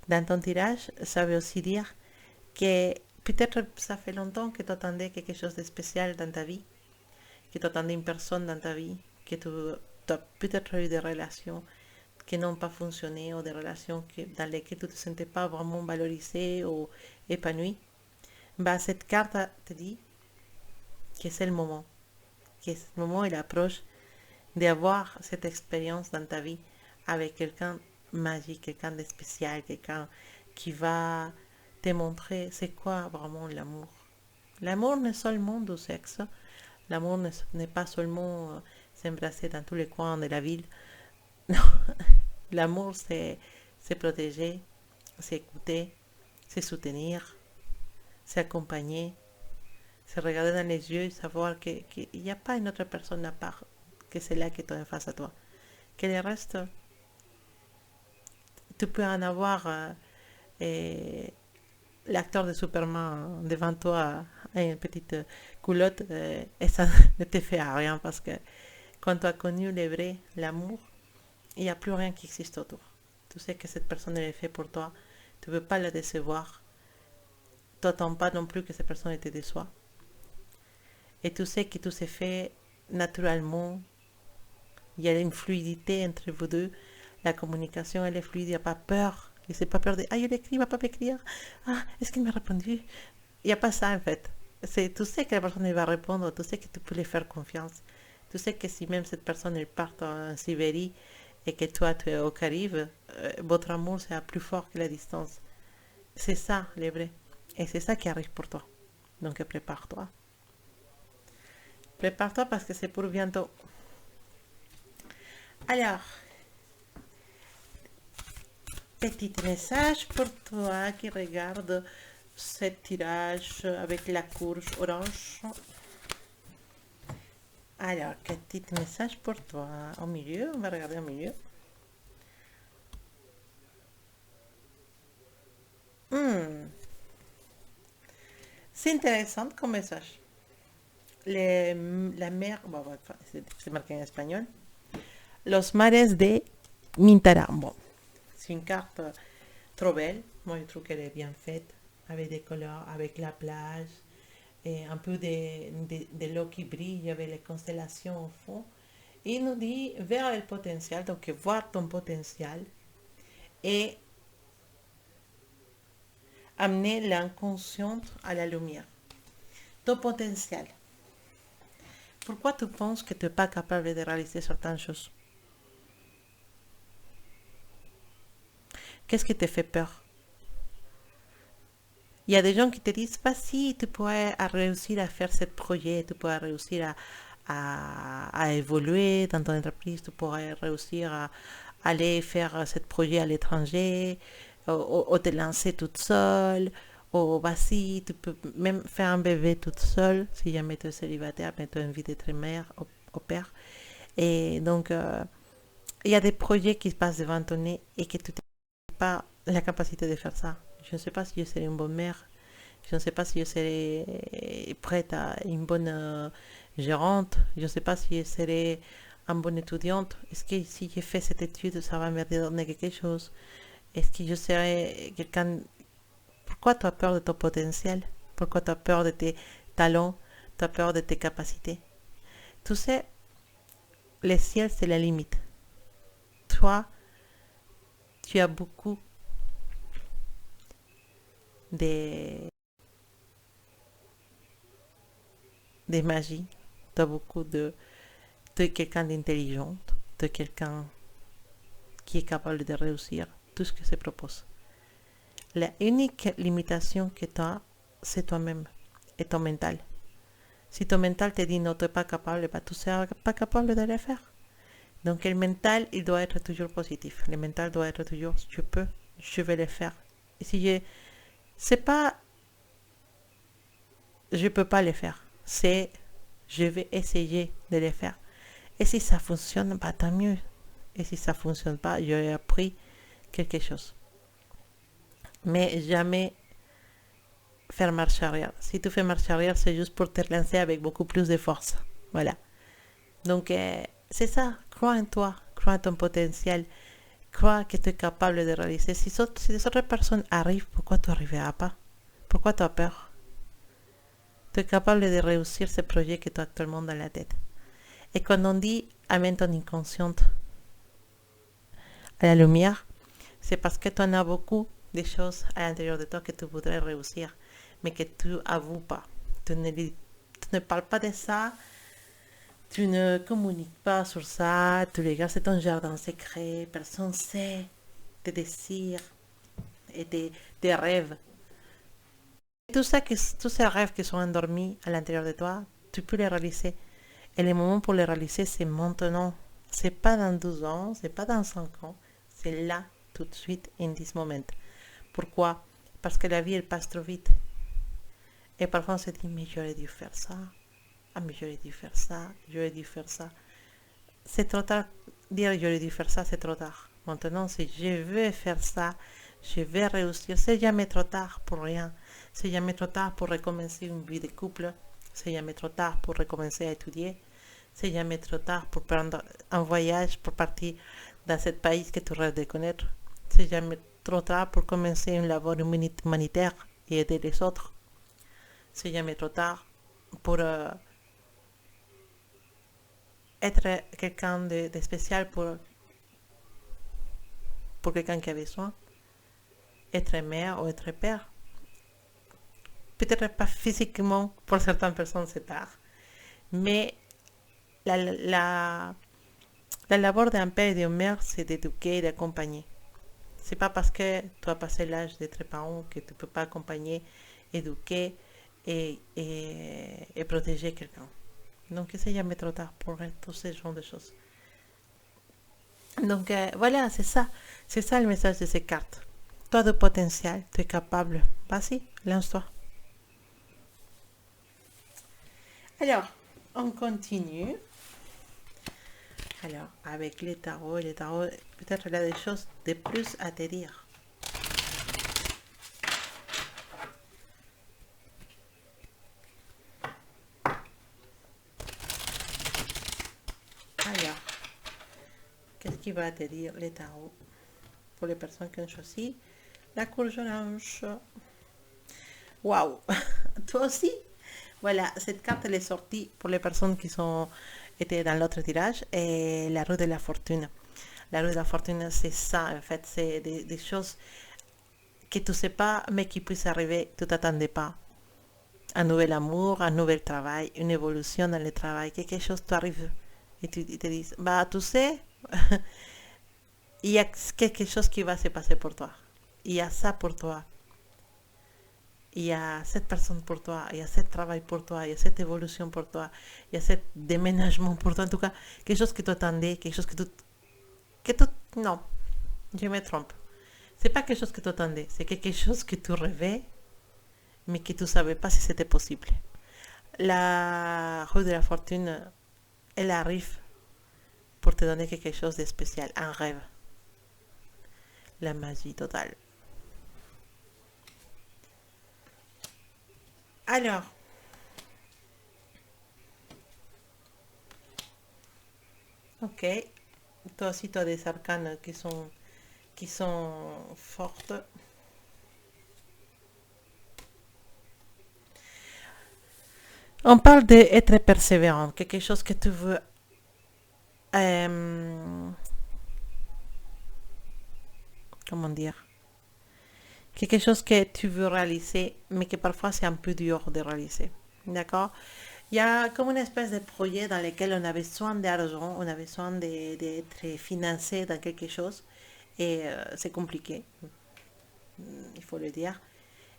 dans ton tirage, ça veut aussi dire que peut-être ça fait longtemps que tu attendais quelque chose de spécial dans ta vie, que tu attendais une personne dans ta vie, que tu as peut-être eu des relations qui n'ont pas fonctionné ou des relations dans lesquelles tu ne te sentais pas vraiment valorisé ou épanoui. Bah, cette carte te dit que c'est le moment, que ce moment il approche d'avoir cette expérience dans ta vie avec quelqu'un magique, quelqu'un de spécial, quelqu'un qui va te montrer c'est quoi vraiment l'amour. L'amour n'est seulement du sexe, l'amour n'est pas seulement s'embrasser dans tous les coins de la ville. Non. L'amour, c'est protéger, c'est écouter, c'est soutenir, c'est accompagner, c'est regarder dans les yeux et savoir qu'il n'y a pas une autre personne à part que celle-là qui est en face à toi. Que le reste, tu peux en avoir l'acteur de Superman devant toi une petite culotte et ça ne te fait à rien parce que quand tu as connu le vrai, l'amour, il n'y a plus rien qui existe autour. Tu sais que cette personne elle est faite pour toi, tu ne veux pas la décevoir, tu n'attends pas non plus que cette personne te déçoive. Et tu sais que tout s'est fait naturellement, il y a une fluidité entre vous deux, la communication elle est fluide, il n'y a pas peur. Et c'est pas peur de, ah, je l'écris, il va pas m'écrire. Ah, est-ce qu'il m'a répondu? Il n'y a pas ça en fait. Tu sais que la personne elle va répondre, tu sais que tu peux lui faire confiance. Tu sais que si même cette personne elle part en Sibérie et que toi tu es au Caraïbes, votre amour c'est plus fort que la distance. C'est ça le vrai. Et c'est ça qui arrive pour toi. Donc prépare-toi. Prépare-toi parce que c'est pour bientôt. Alors, petit message pour toi qui regarde ce tirage avec la courge orange. Alors, petit message pour toi. Au milieu, on va regarder au milieu. C'est intéressant comme message. La mer, bon, c'est marqué en espagnol. Los mares de Mintaram. Bon, c'est une carte trop belle. Moi, je trouve qu'elle est bien faite, avec des couleurs, avec la plage, et un peu de l'eau qui brille, il y avait les constellations au fond. Et il nous dit vers le potentiel, donc voir ton potentiel et amener l'inconscient à la lumière. Ton potentiel. Pourquoi tu penses que tu n'es pas capable de réaliser certaines choses? Qu'est-ce qui te fait peur? Il y a des gens qui te disent, pas si tu pourrais réussir à faire ce projet, tu pourrais réussir à évoluer dans ton entreprise, tu pourrais réussir à aller faire ce projet à l'étranger, ou te lancer toute seule, ou bah si tu peux même faire un bébé toute seule, si jamais tu es célibataire, mais tu as envie d'être mère au père. Et donc, il y a des projets qui se passent devant ton nez et que tu n'as pas la capacité de faire ça. Je ne sais pas si je serai une bonne mère. Je ne sais pas si je serai prête à une bonne gérante. Je ne sais pas si je serai une bonne étudiante. Est-ce que si j'ai fait cette étude, ça va me donner quelque chose? Est-ce que je serai quelqu'un... Pourquoi tu as peur de ton potentiel? Pourquoi tu as peur de tes talents? Tu as peur de tes capacités? Tu sais, le ciel, c'est la limite. Toi, tu as beaucoup de, de magie. Tu as beaucoup de quelqu'un d'intelligent, de quelqu'un qui est capable de réussir tout ce que se propose. La unique limitation que tu as, c'est toi-même et ton mental. Si ton mental te dit non, tu n'es pas capable, bah, tu ne seras pas capable de le faire. Donc le mental, il doit être toujours positif. Le mental doit être toujours, je peux, je vais le faire. Et si je, c'est pas, je peux pas le faire, c'est, je vais essayer de le faire. Et si ça fonctionne, bah tant mieux. Et si ça fonctionne pas, j'aurai appris quelque chose. Mais jamais faire marche arrière. Si tu fais marche arrière, c'est juste pour te lancer avec beaucoup plus de force. Voilà. Donc, c'est ça. Crois en toi. Crois en ton potentiel. Crois que tu es capable de réaliser. Si les autres personnes arrivent, pourquoi tu n'arriveras pas? Pourquoi tu as peur? Tu es capable de réussir ce projet que tu as actuellement dans la tête. Et quand on dit amène ton inconscient à la lumière, c'est parce que tu en as beaucoup de choses à l'intérieur de toi que tu voudrais réussir, mais que tu avoues pas. Tu ne parles pas de ça, tu ne communiques pas sur ça, tu les gardes, c'est ton jardin secret, personne ne sait tes désirs et tes rêves. Tous ces rêves qui sont endormis à l'intérieur de toi, tu peux les réaliser. Et le moment pour les réaliser, c'est maintenant. C'est pas dans 12 ans, c'est pas dans 5 ans, c'est là, tout de suite, in this moment. Pourquoi? Parce que la vie, elle passe trop vite. Et parfois, on se dit, mais j'aurais dû faire ça. Ah, mais j'aurais dû faire ça, j'aurais dû faire ça. C'est trop tard. Dire j'aurais dû faire ça, c'est trop tard. Maintenant, si je veux faire ça, je vais réussir. C'est jamais trop tard pour rien. C'est jamais trop tard pour recommencer une vie de couple. C'est jamais trop tard pour recommencer à étudier. C'est jamais trop tard pour prendre un voyage, pour partir dans ce pays que tu rêves de connaître. C'est jamais trop tard pour commencer une labeur humanitaire et aider les autres. C'est jamais trop tard pour être quelqu'un de spécial pour quelqu'un qui a besoin. Être mère ou être père. Peut-être pas physiquement, pour certaines personnes c'est tard, mais la, la, la labor d'un père et d'une mère, c'est d'éduquer et d'accompagner. C'est pas parce que tu as passé l'âge d'être parent que tu peux pas accompagner, éduquer et protéger quelqu'un. Donc c'est jamais trop tard pour tous ces genres de choses. Donc voilà, c'est ça. C'est ça le message de ces cartes. Toi de potentiel, tu es capable. Vas-y, lance-toi. Alors, on continue. Alors, avec les tarots, peut-être il y a des choses de plus à te dire. Alors, qu'est-ce qui va te dire les tarots pour les personnes qui ont choisi la courge orange? Waouh! Toi aussi? Voilà, cette carte, elle est sortie pour les personnes qui sont étaient dans l'autre tirage et la roue de la fortune. La roue de la fortune, c'est ça, en fait, c'est des choses que tu ne sais pas, mais qui puissent arriver, tu ne t'attendais pas. Un nouvel amour, un nouvel travail, une évolution dans le travail, quelque chose t'arrive et tu te dis, bah tu sais, il y a quelque chose qui va se passer pour toi. Il y a ça pour toi. Il y a cette personne pour toi, il y a ce travail pour toi, il y a cette évolution pour toi, il y a ce déménagement pour toi. En tout cas, quelque chose que tu attendais, quelque chose que tu... Non, je me trompe. C'est pas quelque chose que tu attendais, c'est quelque chose que tu rêvais, mais que tu savais pas si c'était possible. La roue de la fortune, elle arrive pour te donner quelque chose de spécial, un rêve. La magie totale. Alors, ok. Toi aussi, tu as des arcanes qui sont fortes. On parle d'être persévérant, quelque chose que tu veux. euh, Comment dire? Quelque chose que tu veux réaliser, mais que parfois c'est un peu dur de réaliser. D'accord? Il y a comme une espèce de projet dans lequel on a besoin d'argent, on a besoin d'être financé dans quelque chose, et c'est compliqué, il faut le dire.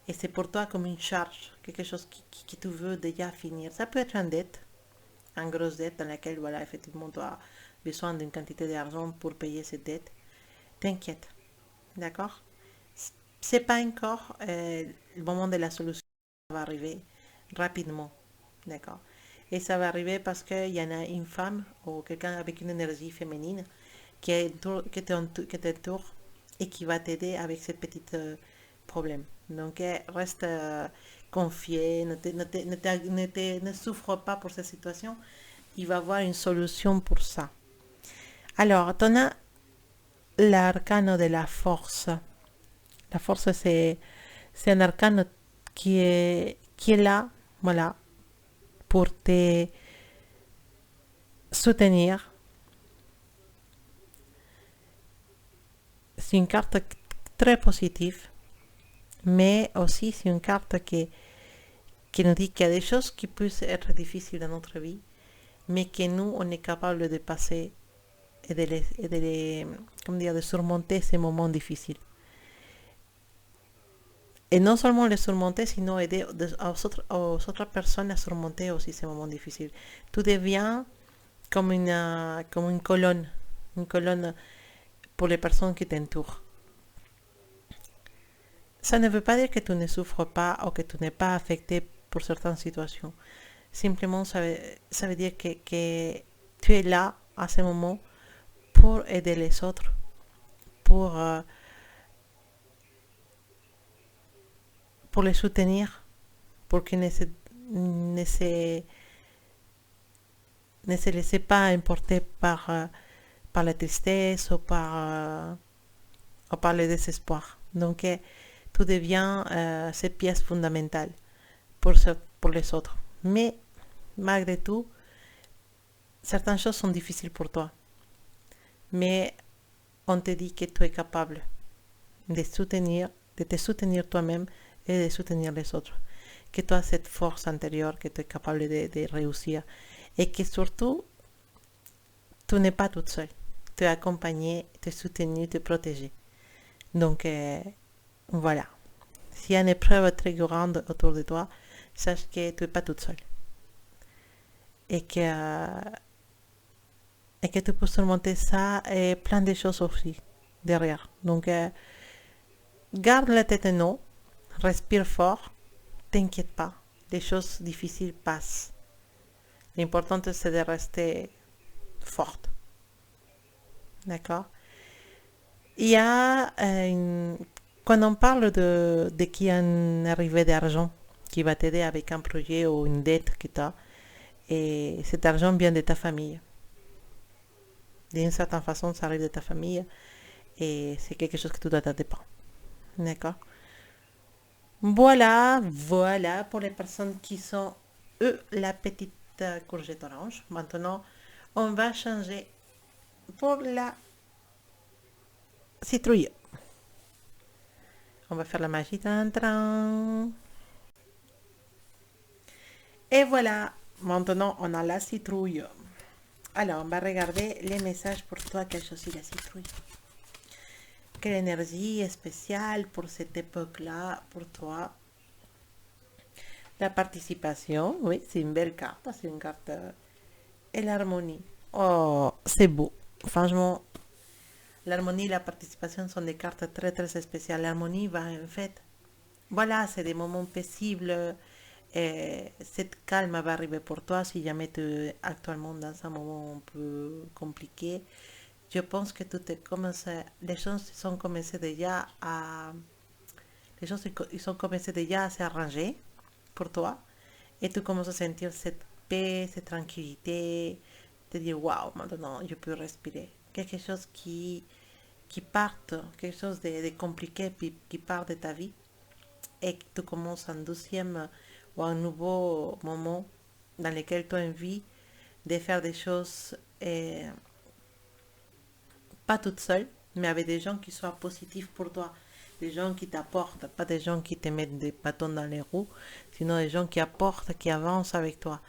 Et c'est pour toi comme une charge, quelque chose que tu veux déjà finir. Ça peut être une dette, une grosse dette dans laquelle, voilà, effectivement, tu as besoin d'une quantité d'argent pour payer cette dette. T'inquiète, d'accord? C'est pas encore le moment de la solution, ça va arriver rapidement, d'accord? Et ça va arriver parce qu'il y en a une femme ou quelqu'un avec une énergie féminine qui t'entoure et qui va t'aider avec ce petit problème. Donc, reste confié, ne souffre pas pour cette situation. Il va y avoir une solution pour ça. Alors, tu as l'arcane de la force. La force, c'est un arcane qui est là, voilà, pour te soutenir. C'est une carte très positive, mais aussi c'est une carte qui nous dit qu'il y a des choses qui peuvent être difficiles dans notre vie, mais que nous, on est capable de passer comment dire, de surmonter ces moments difficiles. Et non seulement les surmonter, sinon aider aux autres personnes à surmonter aussi ces moments difficiles. Tout devient comme une colonne pour les personnes qui t'entourent. Ça ne veut pas dire que tu ne souffres pas ou que tu n'es pas affecté pour certaines situations. Simplement, ça veut dire que tu es là à ce moment pour aider les autres, pour, euh, pour les soutenir, pour qu'ils ne se, ne se laissent pas emporter par la tristesse ou par le désespoir. Donc, tout devient cette pièce fondamentale pour, pour les autres. Mais, malgré tout, certaines choses sont difficiles pour toi. Mais on te dit que tu es capable de te soutenir toi-même et de soutenir les autres. Que tu as cette force intérieure, que tu es capable de réussir. Et que surtout, tu n'es pas toute seule. Tu es accompagné, tu es soutenu, tu es protégé. Donc, voilà. S'il y a une épreuve très grande autour de toi, sache que tu n'es pas toute seule. Et que tu peux surmonter ça et plein de choses aussi derrière. Donc, garde la tête en haut, respire fort, t'inquiète pas, les choses difficiles passent. L'important c'est de rester forte. D'accord? Il y a quand on parle de qui a une arrivée d'argent qui va t'aider avec un projet ou une dette que tu as, et cet argent vient de ta famille. D'une certaine façon, ça arrive de ta famille et c'est quelque chose que tu dois t'attendre pas. D'accord? Voilà pour les personnes qui sont la petite courgette orange. Maintenant, on va changer pour la citrouille. On va faire la magie. Et voilà, maintenant on a la citrouille. Alors, on va regarder les messages pour toi. Quelle chose est la citrouille? Quelle énergie spéciale pour cette époque-là, pour toi? La participation, oui, c'est une belle carte. C'est une carte. Et l'harmonie. Oh, c'est beau. Franchement, l'harmonie et la participation sont des cartes très très spéciales. L'harmonie va en fait. Voilà, c'est des moments paisibles. Et cette calme va arriver pour toi si jamais tu es actuellement dans un moment un peu compliqué. Je pense que tout est commencé, les choses sont commencées déjà à, les choses ils sont commencées déjà à s'arranger pour toi et tu commences à sentir cette paix, cette tranquillité, te dire waouh, maintenant je peux respirer. Quelque chose qui parte, quelque chose de compliqué qui part de ta vie et que tu commences un deuxième ou un nouveau moment dans lequel tu as envie de faire des choses pas toute seule, mais avec des gens qui soient positifs pour toi, des gens qui t'apportent, pas des gens qui te mettent des bâtons dans les roues, sinon des gens qui apportent, qui avancent avec toi.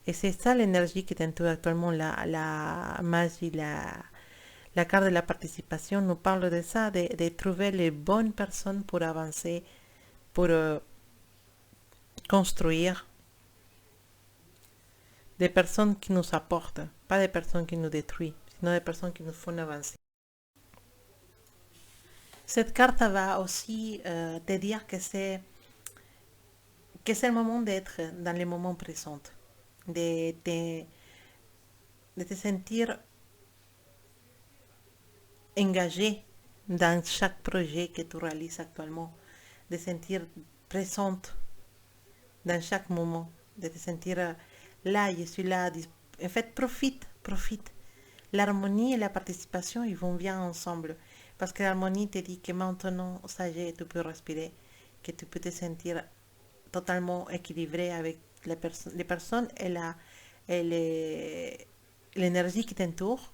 Et c'est ça l'énergie qui t'entoure actuellement, la magie, la carte de la participation nous parle de ça, de trouver les bonnes personnes pour avancer, pour construire, des personnes qui nous apportent, pas des personnes qui nous détruisent, sinon des personnes qui nous font avancer. Cette carte va aussi te dire que c'est le moment d'être dans le moment présent, de te, de te sentir engagé dans chaque projet que tu réalises actuellement, de sentir présente dans chaque moment, de te sentir là, je suis là. En fait, profite. L'harmonie et la participation, ils vont bien ensemble. Parce que l'harmonie te dit que maintenant, ça y est, tu peux respirer, que tu peux te sentir totalement équilibré avec les personnes et l'énergie qui t'entoure.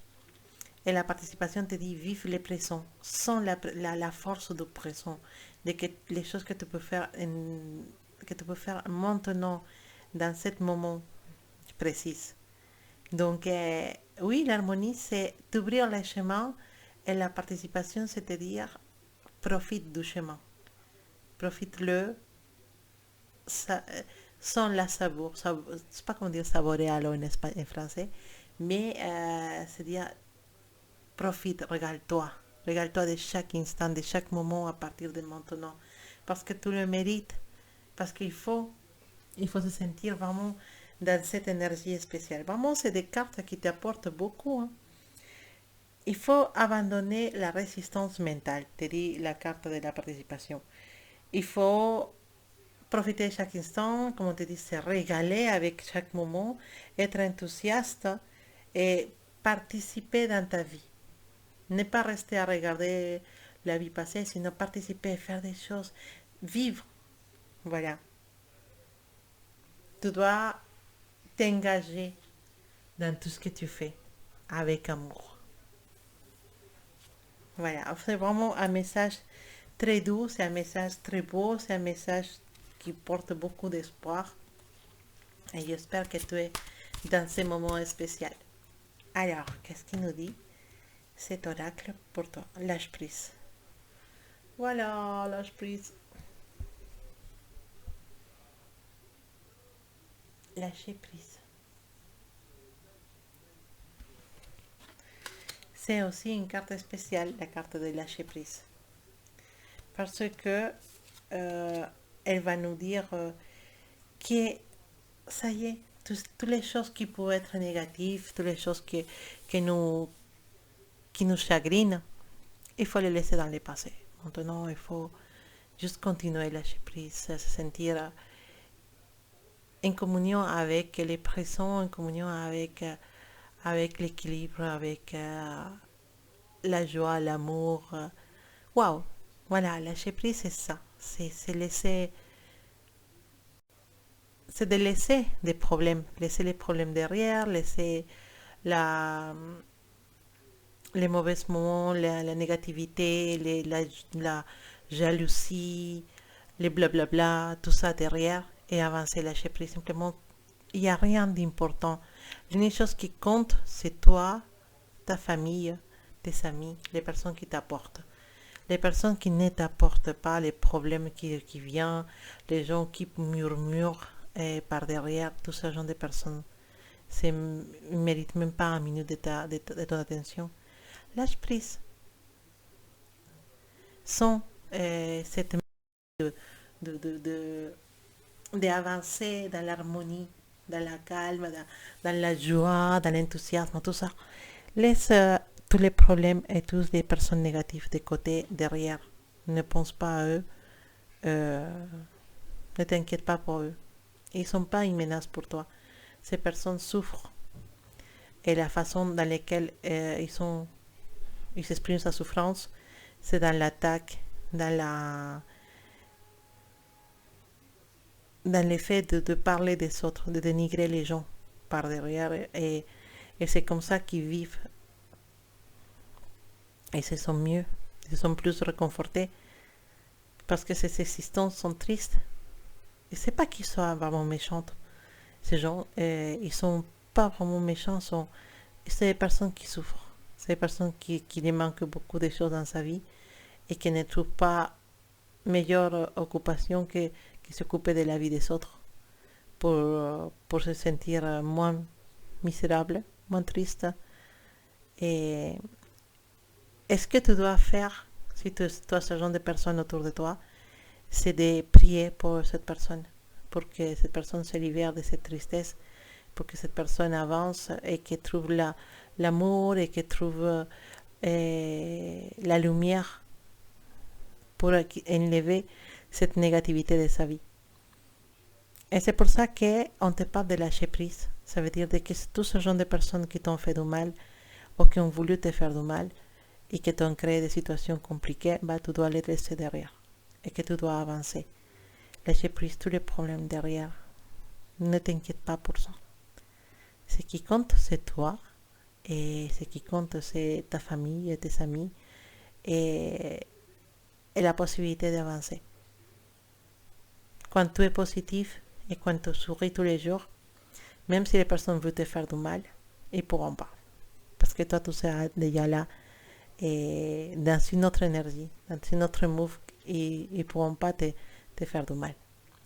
Et la participation te dit vive le présent, sans la force du présent, de que les choses que tu peux faire, que tu peux faire maintenant, dans ce moment précis. Donc, oui, l'harmonie, c'est d'ouvrir le chemin et la participation, c'est-à-dire profite du chemin. Profite-le sans la savoure. Je ne sais pas comment dire savourer alors en français, mais c'est-à-dire profite, régale-toi. Régale-toi de chaque instant, de chaque moment à partir de maintenant. Parce que tu le mérites. Parce il faut se sentir vraiment dans cette énergie spéciale. Vraiment, c'est des cartes qui t'apportent beaucoup. Hein. Il faut abandonner la résistance mentale, te dit la carte de la participation. Il faut profiter de chaque instant, comme on te dit, se régaler avec chaque moment, être enthousiaste et participer dans ta vie. Ne pas rester à regarder la vie passée, sinon participer, faire des choses, vivre. Voilà. Tu dois t'engager dans tout ce que tu fais avec amour. Voilà, c'est vraiment un message très doux, c'est un message très beau, c'est un message qui porte beaucoup d'espoir. Et j'espère que tu es dans ce moment spécial. Alors, qu'est-ce qu'il nous dit cet oracle pour toi? Lâche prise. Voilà, lâche prise. Lâcher prise. C'est aussi une carte spéciale, la carte de lâcher prise. Parce que elle va nous dire que ça y est, toutes les choses qui peuvent être négatives, toutes les choses qui nous, qui nous chagrinent, il faut les laisser dans le passé. Maintenant, il faut juste continuer à lâcher prise, se sentir en communion avec les présents, en communion avec l'équilibre, avec la joie, l'amour. Waouh! Voilà, lâcher prise, c'est ça. C'est laisser c'est de laisser des problèmes, laisser les problèmes derrière, laisser la, les mauvais moments, la négativité, la jalousie, les blablabla, tout ça derrière et avancer, lâcher prise. Simplement, il n'y a rien d'important. L'unique chose qui compte, c'est toi, ta famille, tes amis, les personnes qui t'apportent. Les personnes qui ne t'apportent pas, les problèmes qui viennent, les gens qui murmurent par derrière, tout ce genre de personnes, ne méritent même pas un minute de ton attention. Lâche prise. Sans cette de, de, de, de, d'avancer dans l'harmonie, dans la calme, dans la joie, dans l'enthousiasme, tout ça. Laisse tous les problèmes et toutes les personnes négatives de côté, derrière. Ne pense pas à eux. Euh, ne t'inquiète pas pour eux. Ils ne sont pas une menace pour toi. Ces personnes souffrent. Et la façon dans laquelle ils expriment sa souffrance, c'est dans l'attaque, dans l'effet de parler des autres, de dénigrer les gens par derrière. Et c'est comme ça qu'ils vivent. Et se sont mieux, ils sont plus réconfortés. Parce que ces existences sont tristes. Et c'est pas qu'ils soient vraiment méchants. Ces gens, ils sont pas vraiment méchants. C'est des personnes qui souffrent. C'est des personnes qui lui manquent beaucoup de choses dans sa vie et qui ne trouvent pas meilleure occupation que s'occuper de la vie des autres pour se sentir moins misérable, moins triste. Et ce que tu dois faire, si tu as ce genre de personnes autour de toi, c'est de prier pour cette personne, pour que cette personne se libère de cette tristesse, pour que cette personne avance et qu'elle trouve l'amour et qu'elle trouve la lumière pour enlever cette négativité de sa vie. Et c'est pour ça qu'on te parle de lâcher prise. Ça veut dire que tout ce genre de personnes qui t'ont fait du mal ou qui ont voulu te faire du mal et qui t'ont créé des situations compliquées, bah, tu dois les laisser derrière et que tu dois avancer. Lâcher prise tous les problèmes derrière. Ne t'inquiète pas pour ça. Ce qui compte, c'est toi. Et ce qui compte, c'est ta famille et tes amis. Et la possibilité d'avancer. Quand tu es positif et quand tu souris tous les jours, même si les personnes veulent te faire du mal, ils ne pourront pas. Parce que toi, tu seras déjà là et dans une autre énergie, dans une autre move, ils ne pourront pas te faire du mal.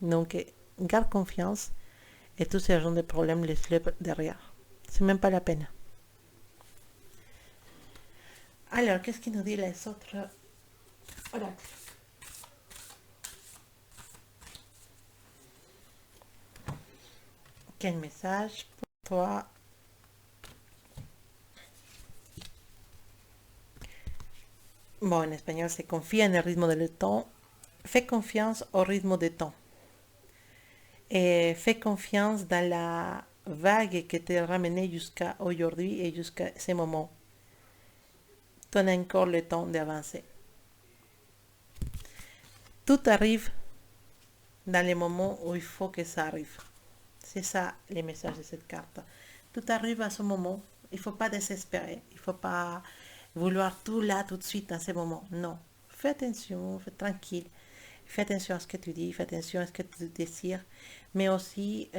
Donc, garde confiance et tous ces genres de problèmes, laisse-les derrière. C'est même pas la peine. Alors, qu'est-ce qu'il nous dit les autres oracles? Quel message pour toi? Bon, en espagnol, c'est confía en el ritmo del temps. Fais confiance au rythme du temps. Et fais confiance dans la vague qui t'est ramenée jusqu'à aujourd'hui et jusqu'à ce moment. Tu as encore le temps d'avancer. Tout arrive dans les moments où il faut que ça arrive. C'est ça le message de cette carte. Tout arrive à ce moment. Il ne faut pas désespérer. Il ne faut pas vouloir tout là, tout de suite, dans ce moment. Non. Fais attention, fais tranquille. Fais attention à ce que tu dis, fais attention à ce que tu désires. Mais aussi,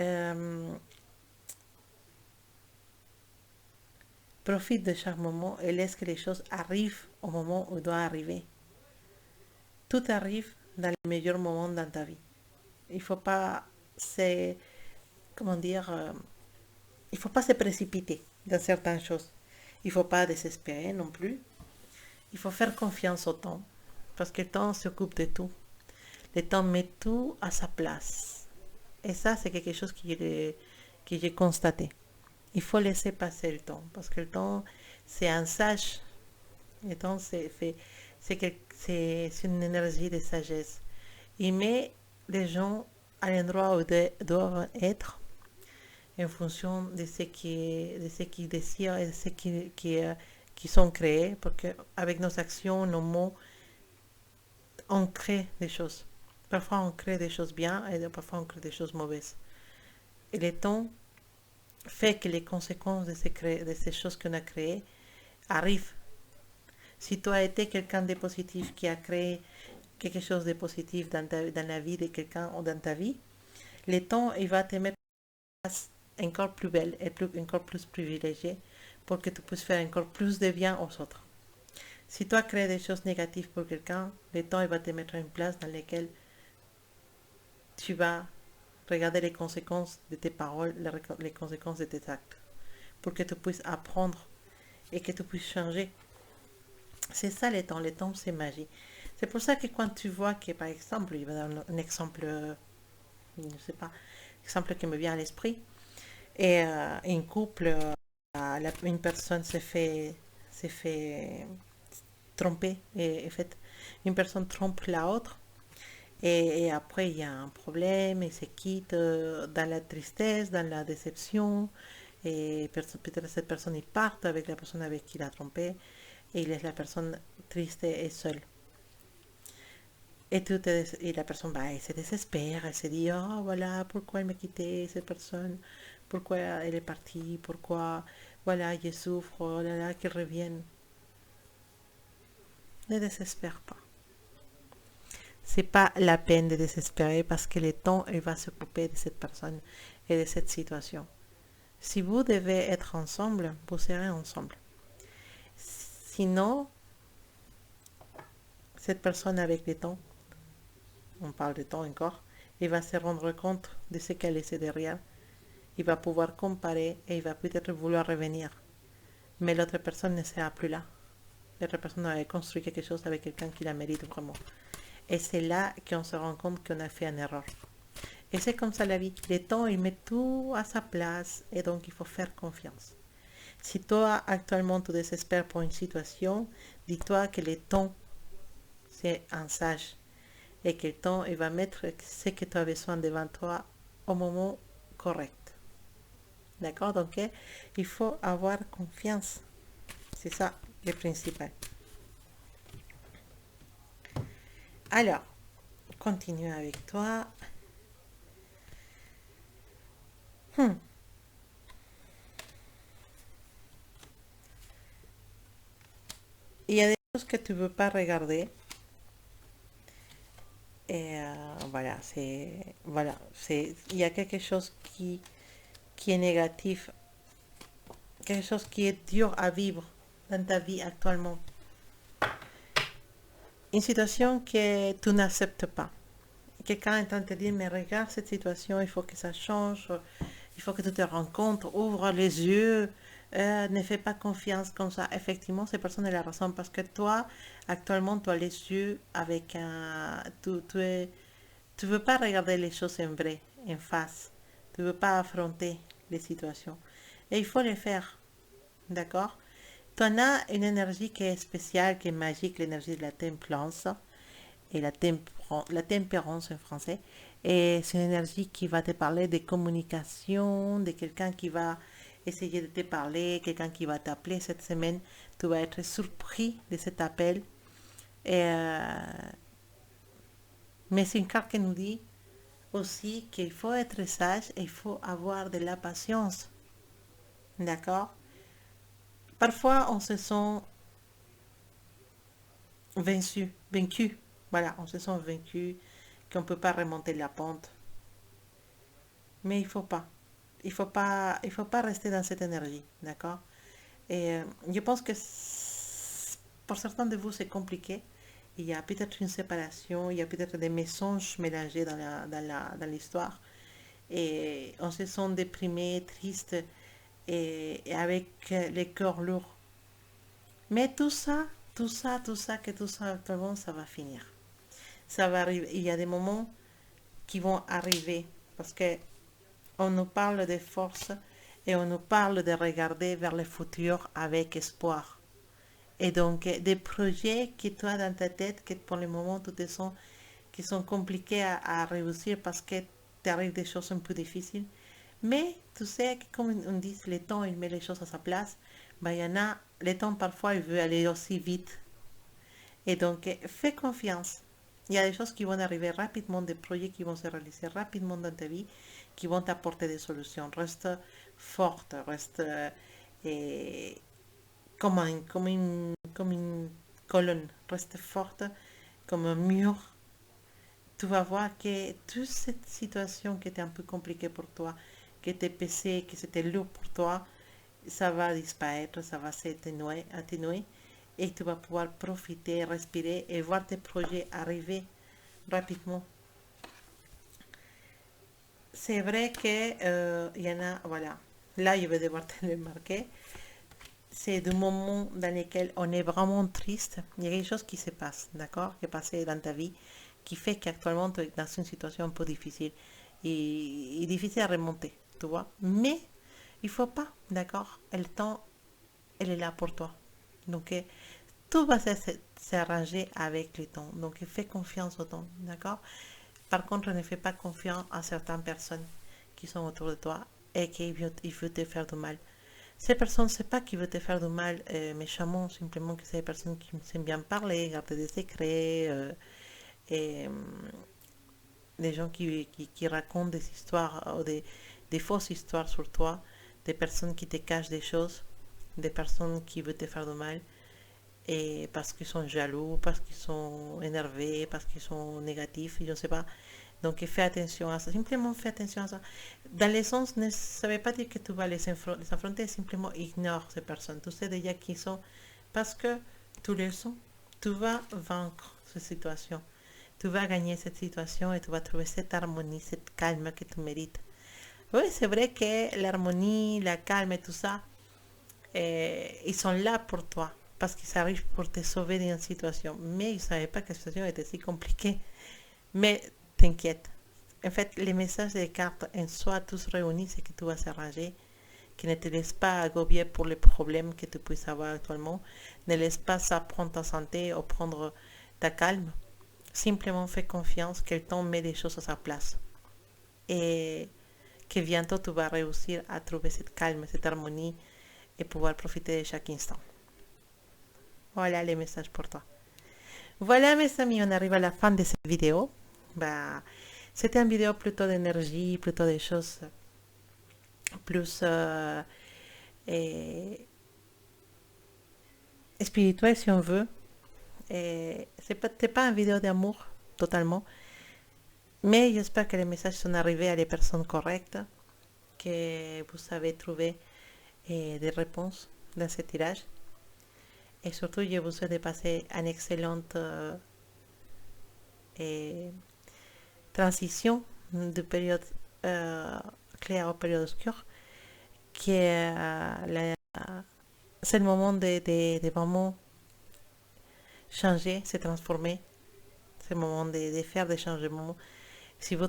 profite de chaque moment et laisse que les choses arrivent au moment où elles doivent arriver. Tout arrive dans les meilleurs moments dans ta vie. Il ne faut pas se, comment dire, il faut pas se précipiter dans certaines choses. Il ne faut pas désespérer non plus. Il faut faire confiance au temps. Parce que le temps s'occupe de tout. Le temps met tout à sa place. Et ça, c'est quelque chose que j'ai constaté. Il faut laisser passer le temps. Parce que le temps, c'est un sage. Le temps, c'est une énergie de sagesse. Il met les gens à l'endroit où ils doivent être en fonction de ce qu'ils désirent et de ce qui sont créés. Parce qu'avec nos actions, nos mots, on crée des choses. Parfois, on crée des choses bien et parfois, on crée des choses mauvaises. Et le temps fait que les conséquences de ces choses qu'on a créées arrivent. Si tu as été quelqu'un de positif qui a créé quelque chose de positif dans la vie de quelqu'un ou dans ta vie, le temps, il va te mettre encore plus belle et encore plus privilégiée pour que tu puisses faire encore plus de bien aux autres. Si toi crées des choses négatives pour quelqu'un, le temps il va te mettre une place dans laquelle tu vas regarder les conséquences de tes paroles, les conséquences de tes actes, pour que tu puisses apprendre et que tu puisses changer. C'est ça le temps c'est magie. C'est pour ça que quand tu vois que, par exemple, il va donner un exemple, je ne sais pas, exemple qui me vient à l'esprit, et un couple, une personne s'est fait tromper, et en fait, une personne trompe la autre, et après il y a un problème, et se quitte dans la tristesse, dans la déception, et peut-être cette personne il part avec la personne avec qui il a trompé, et il laisse la personne triste et seule. Et la personne, bah, elle se désespère, elle se dit, oh voilà, pourquoi elle m'a quitté, cette personne, pourquoi elle est partie, pourquoi, voilà, je souffre, oh là là, qu'elle revienne. Ne désespère pas. C'est pas la peine de désespérer parce que le temps, il va s'occuper de cette personne et de cette situation. Si vous devez être ensemble, vous serez ensemble. Sinon, cette personne avec le temps, on parle de temps encore, il va se rendre compte de ce qu'elle laissé derrière. Il va pouvoir comparer et il va peut-être vouloir revenir. Mais l'autre personne ne sera plus là. L'autre personne avait construit quelque chose avec quelqu'un qui la mérite vraiment. Et c'est là qu'on se rend compte qu'on a fait une erreur. Et c'est comme ça la vie. Le temps, il met tout à sa place et donc il faut faire confiance. Si toi, actuellement, tu désespères pour une situation, dis-toi que le temps, c'est un sage. Et que le temps, il va mettre ce que tu as besoin devant toi au moment correct. D'accord? Donc, il faut avoir confiance. C'est ça le principal. Alors, continue avec toi. Il y a des choses que tu ne veux pas regarder. Et il y a quelque chose qui est négatif, quelque chose qui est dur à vivre dans ta vie actuellement. Une situation que tu n'acceptes pas. Quelqu'un est en train de te dire, mais regarde cette situation, il faut que ça change, il faut que tu te rends compte, ouvre les yeux, ne fais pas confiance comme ça. Effectivement, cette personne a la raison parce que toi, actuellement, tu as les yeux avec un... Tu veux pas regarder les choses en vrai, en face. Tu veux pas affronter les situations. Et il faut les faire, d'accord? Tu en as une énergie qui est spéciale, qui est magique, l'énergie de la templance et la tempérance en français. Et c'est une énergie qui va te parler de communication, de quelqu'un qui va essayer de te parler, quelqu'un qui va t'appeler cette semaine. Tu vas être surpris de cet appel. Et, mais c'est une carte qui nous dit aussi qu'il faut être sage et il faut avoir de la patience. D'accord? Parfois, on se sent vaincu. Voilà, on se sent vaincu, qu'on ne peut pas remonter la pente. Mais il faut pas. Il faut pas rester dans cette énergie, d'accord? Et je pense que pour certains de vous, c'est compliqué. Il y a peut-être une séparation, il y a peut-être des mensonges mélangés dans l'histoire. Et on se sent déprimé, triste et avec les cœurs lourds. Mais tout ça, actuellement, ça va finir. Ça va arriver. Il y a des moments qui vont arriver parce que on nous parle de force et on nous parle de regarder vers le futur avec espoir. Et donc, des projets que tu as dans ta tête, que pour le moment, tu te sens qui sont compliqués à réussir parce que t'arrives des choses un peu difficiles. Mais tu sais que comme on dit, le temps, il met les choses à sa place. Ben, il y en a, le temps parfois, il veut aller aussi vite. Et donc, fais confiance. Il y a des choses qui vont arriver rapidement, des projets qui vont se réaliser rapidement dans ta vie, qui vont t'apporter des solutions. Reste forte, reste et comme une colonne, reste forte comme un mur. Tu vas voir que toute cette situation qui était un peu compliquée pour toi, qui était pesée, que c'était lourd pour toi, ça va disparaître, ça va s'atténuer, et tu vas pouvoir profiter, respirer et voir tes projets arriver rapidement. C'est vrai que y en a, voilà, là je vais devoir te le marquer. C'est des moments dans lesquels on est vraiment triste. Il y a quelque chose qui se passe, d'accord, qui est passé dans ta vie, qui fait qu'actuellement tu es dans une situation un peu difficile et difficile à remonter, tu vois. Mais il faut pas, d'accord. Le temps, elle est là pour toi. Donc, tout va s'arranger avec le temps. Donc, fais confiance au temps, d'accord. Par contre, ne fais pas confiance à certaines personnes qui sont autour de toi et qui veulent te faire du mal. Ces personnes, c'est pas qui veulent te faire du mal méchamment, simplement que c'est des personnes qui aiment bien parler, garder des secrets, et des gens qui racontent des histoires ou des fausses histoires sur toi, des personnes qui te cachent des choses, des personnes qui veulent te faire du mal, et parce qu'ils sont jaloux, parce qu'ils sont énervés, parce qu'ils sont négatifs, je ne sais pas. Donc fais attention à ça, simplement fais attention à ça. Dans le sens, ça ne veut pas dire que tu vas les affronter, simplement ignore ces personnes. Tu sais déjà qui sont, parce que tu les sens, tu vas vaincre cette situation. Tu vas gagner cette situation et tu vas trouver cette harmonie, cette calme que tu mérites. Oui, c'est vrai que l'harmonie, la calme et tout ça, ils sont là pour toi parce qu'ils arrivent pour te sauver d'une situation. Mais ils ne savaient pas que la situation était si compliquée. Mais t'inquiète. En fait, les messages des cartes en soi, tous réunis, c'est que tout va s'arranger. Que ne te laisse pas agobier pour les problèmes que tu puisses avoir actuellement. Ne laisse pas ça prendre ta santé ou prendre ta calme. Simplement fais confiance que le temps met les choses à sa place. Et que bientôt tu vas réussir à trouver cette calme, cette harmonie et pouvoir profiter de chaque instant. Voilà les messages pour toi. Voilà mes amis, on arrive à la fin de cette vidéo. Bah, c'était une vidéo plutôt d'énergie, plutôt des choses plus spirituelles si on veut. C'est pas une vidéo d'amour totalement, mais j'espère que les messages sont arrivés à les personnes correctes, que vous avez trouvé des réponses dans ce tirage. Et surtout, je vous souhaite de passer une excellente transition de période claire aux période obscure, qui est c'est le moment de vraiment changer, se transformer. C'est le moment de faire des changements. Si vous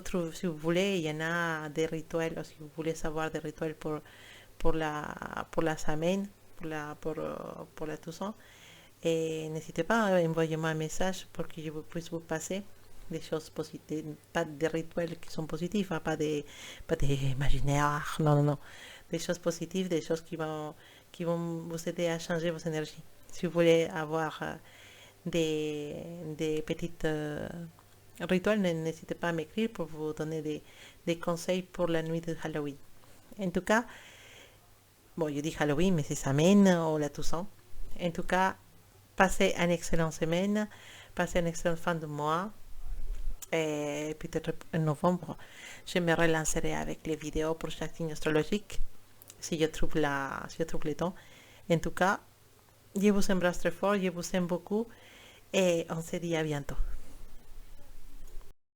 voulez, il y en a des rituels, si vous voulez savoir des rituels pour la semaine, pour la Toussaint. Et n'hésitez pas à envoyer-moi un message pour que je puisse vous passer des choses positives, pas des rituels qui sont positifs, hein, pas des imaginaires, non, non, non. Des choses positives, des choses qui vont vous aider à changer vos énergies. Si vous voulez avoir des petites rituels, n'hésitez pas à m'écrire pour vous donner des conseils pour la nuit de Halloween. En tout cas, bon, je dis Halloween, mais c'est semaine ou la Toussaint. En tout cas, passez une excellente semaine, passez une excellente fin de mois. Et peut-être en novembre, je me relancerai avec les vidéos pour chaque signe astrologique, si je trouve le temps. En tout cas, je vous embrasse très fort, je vous aime beaucoup et on se dit à bientôt.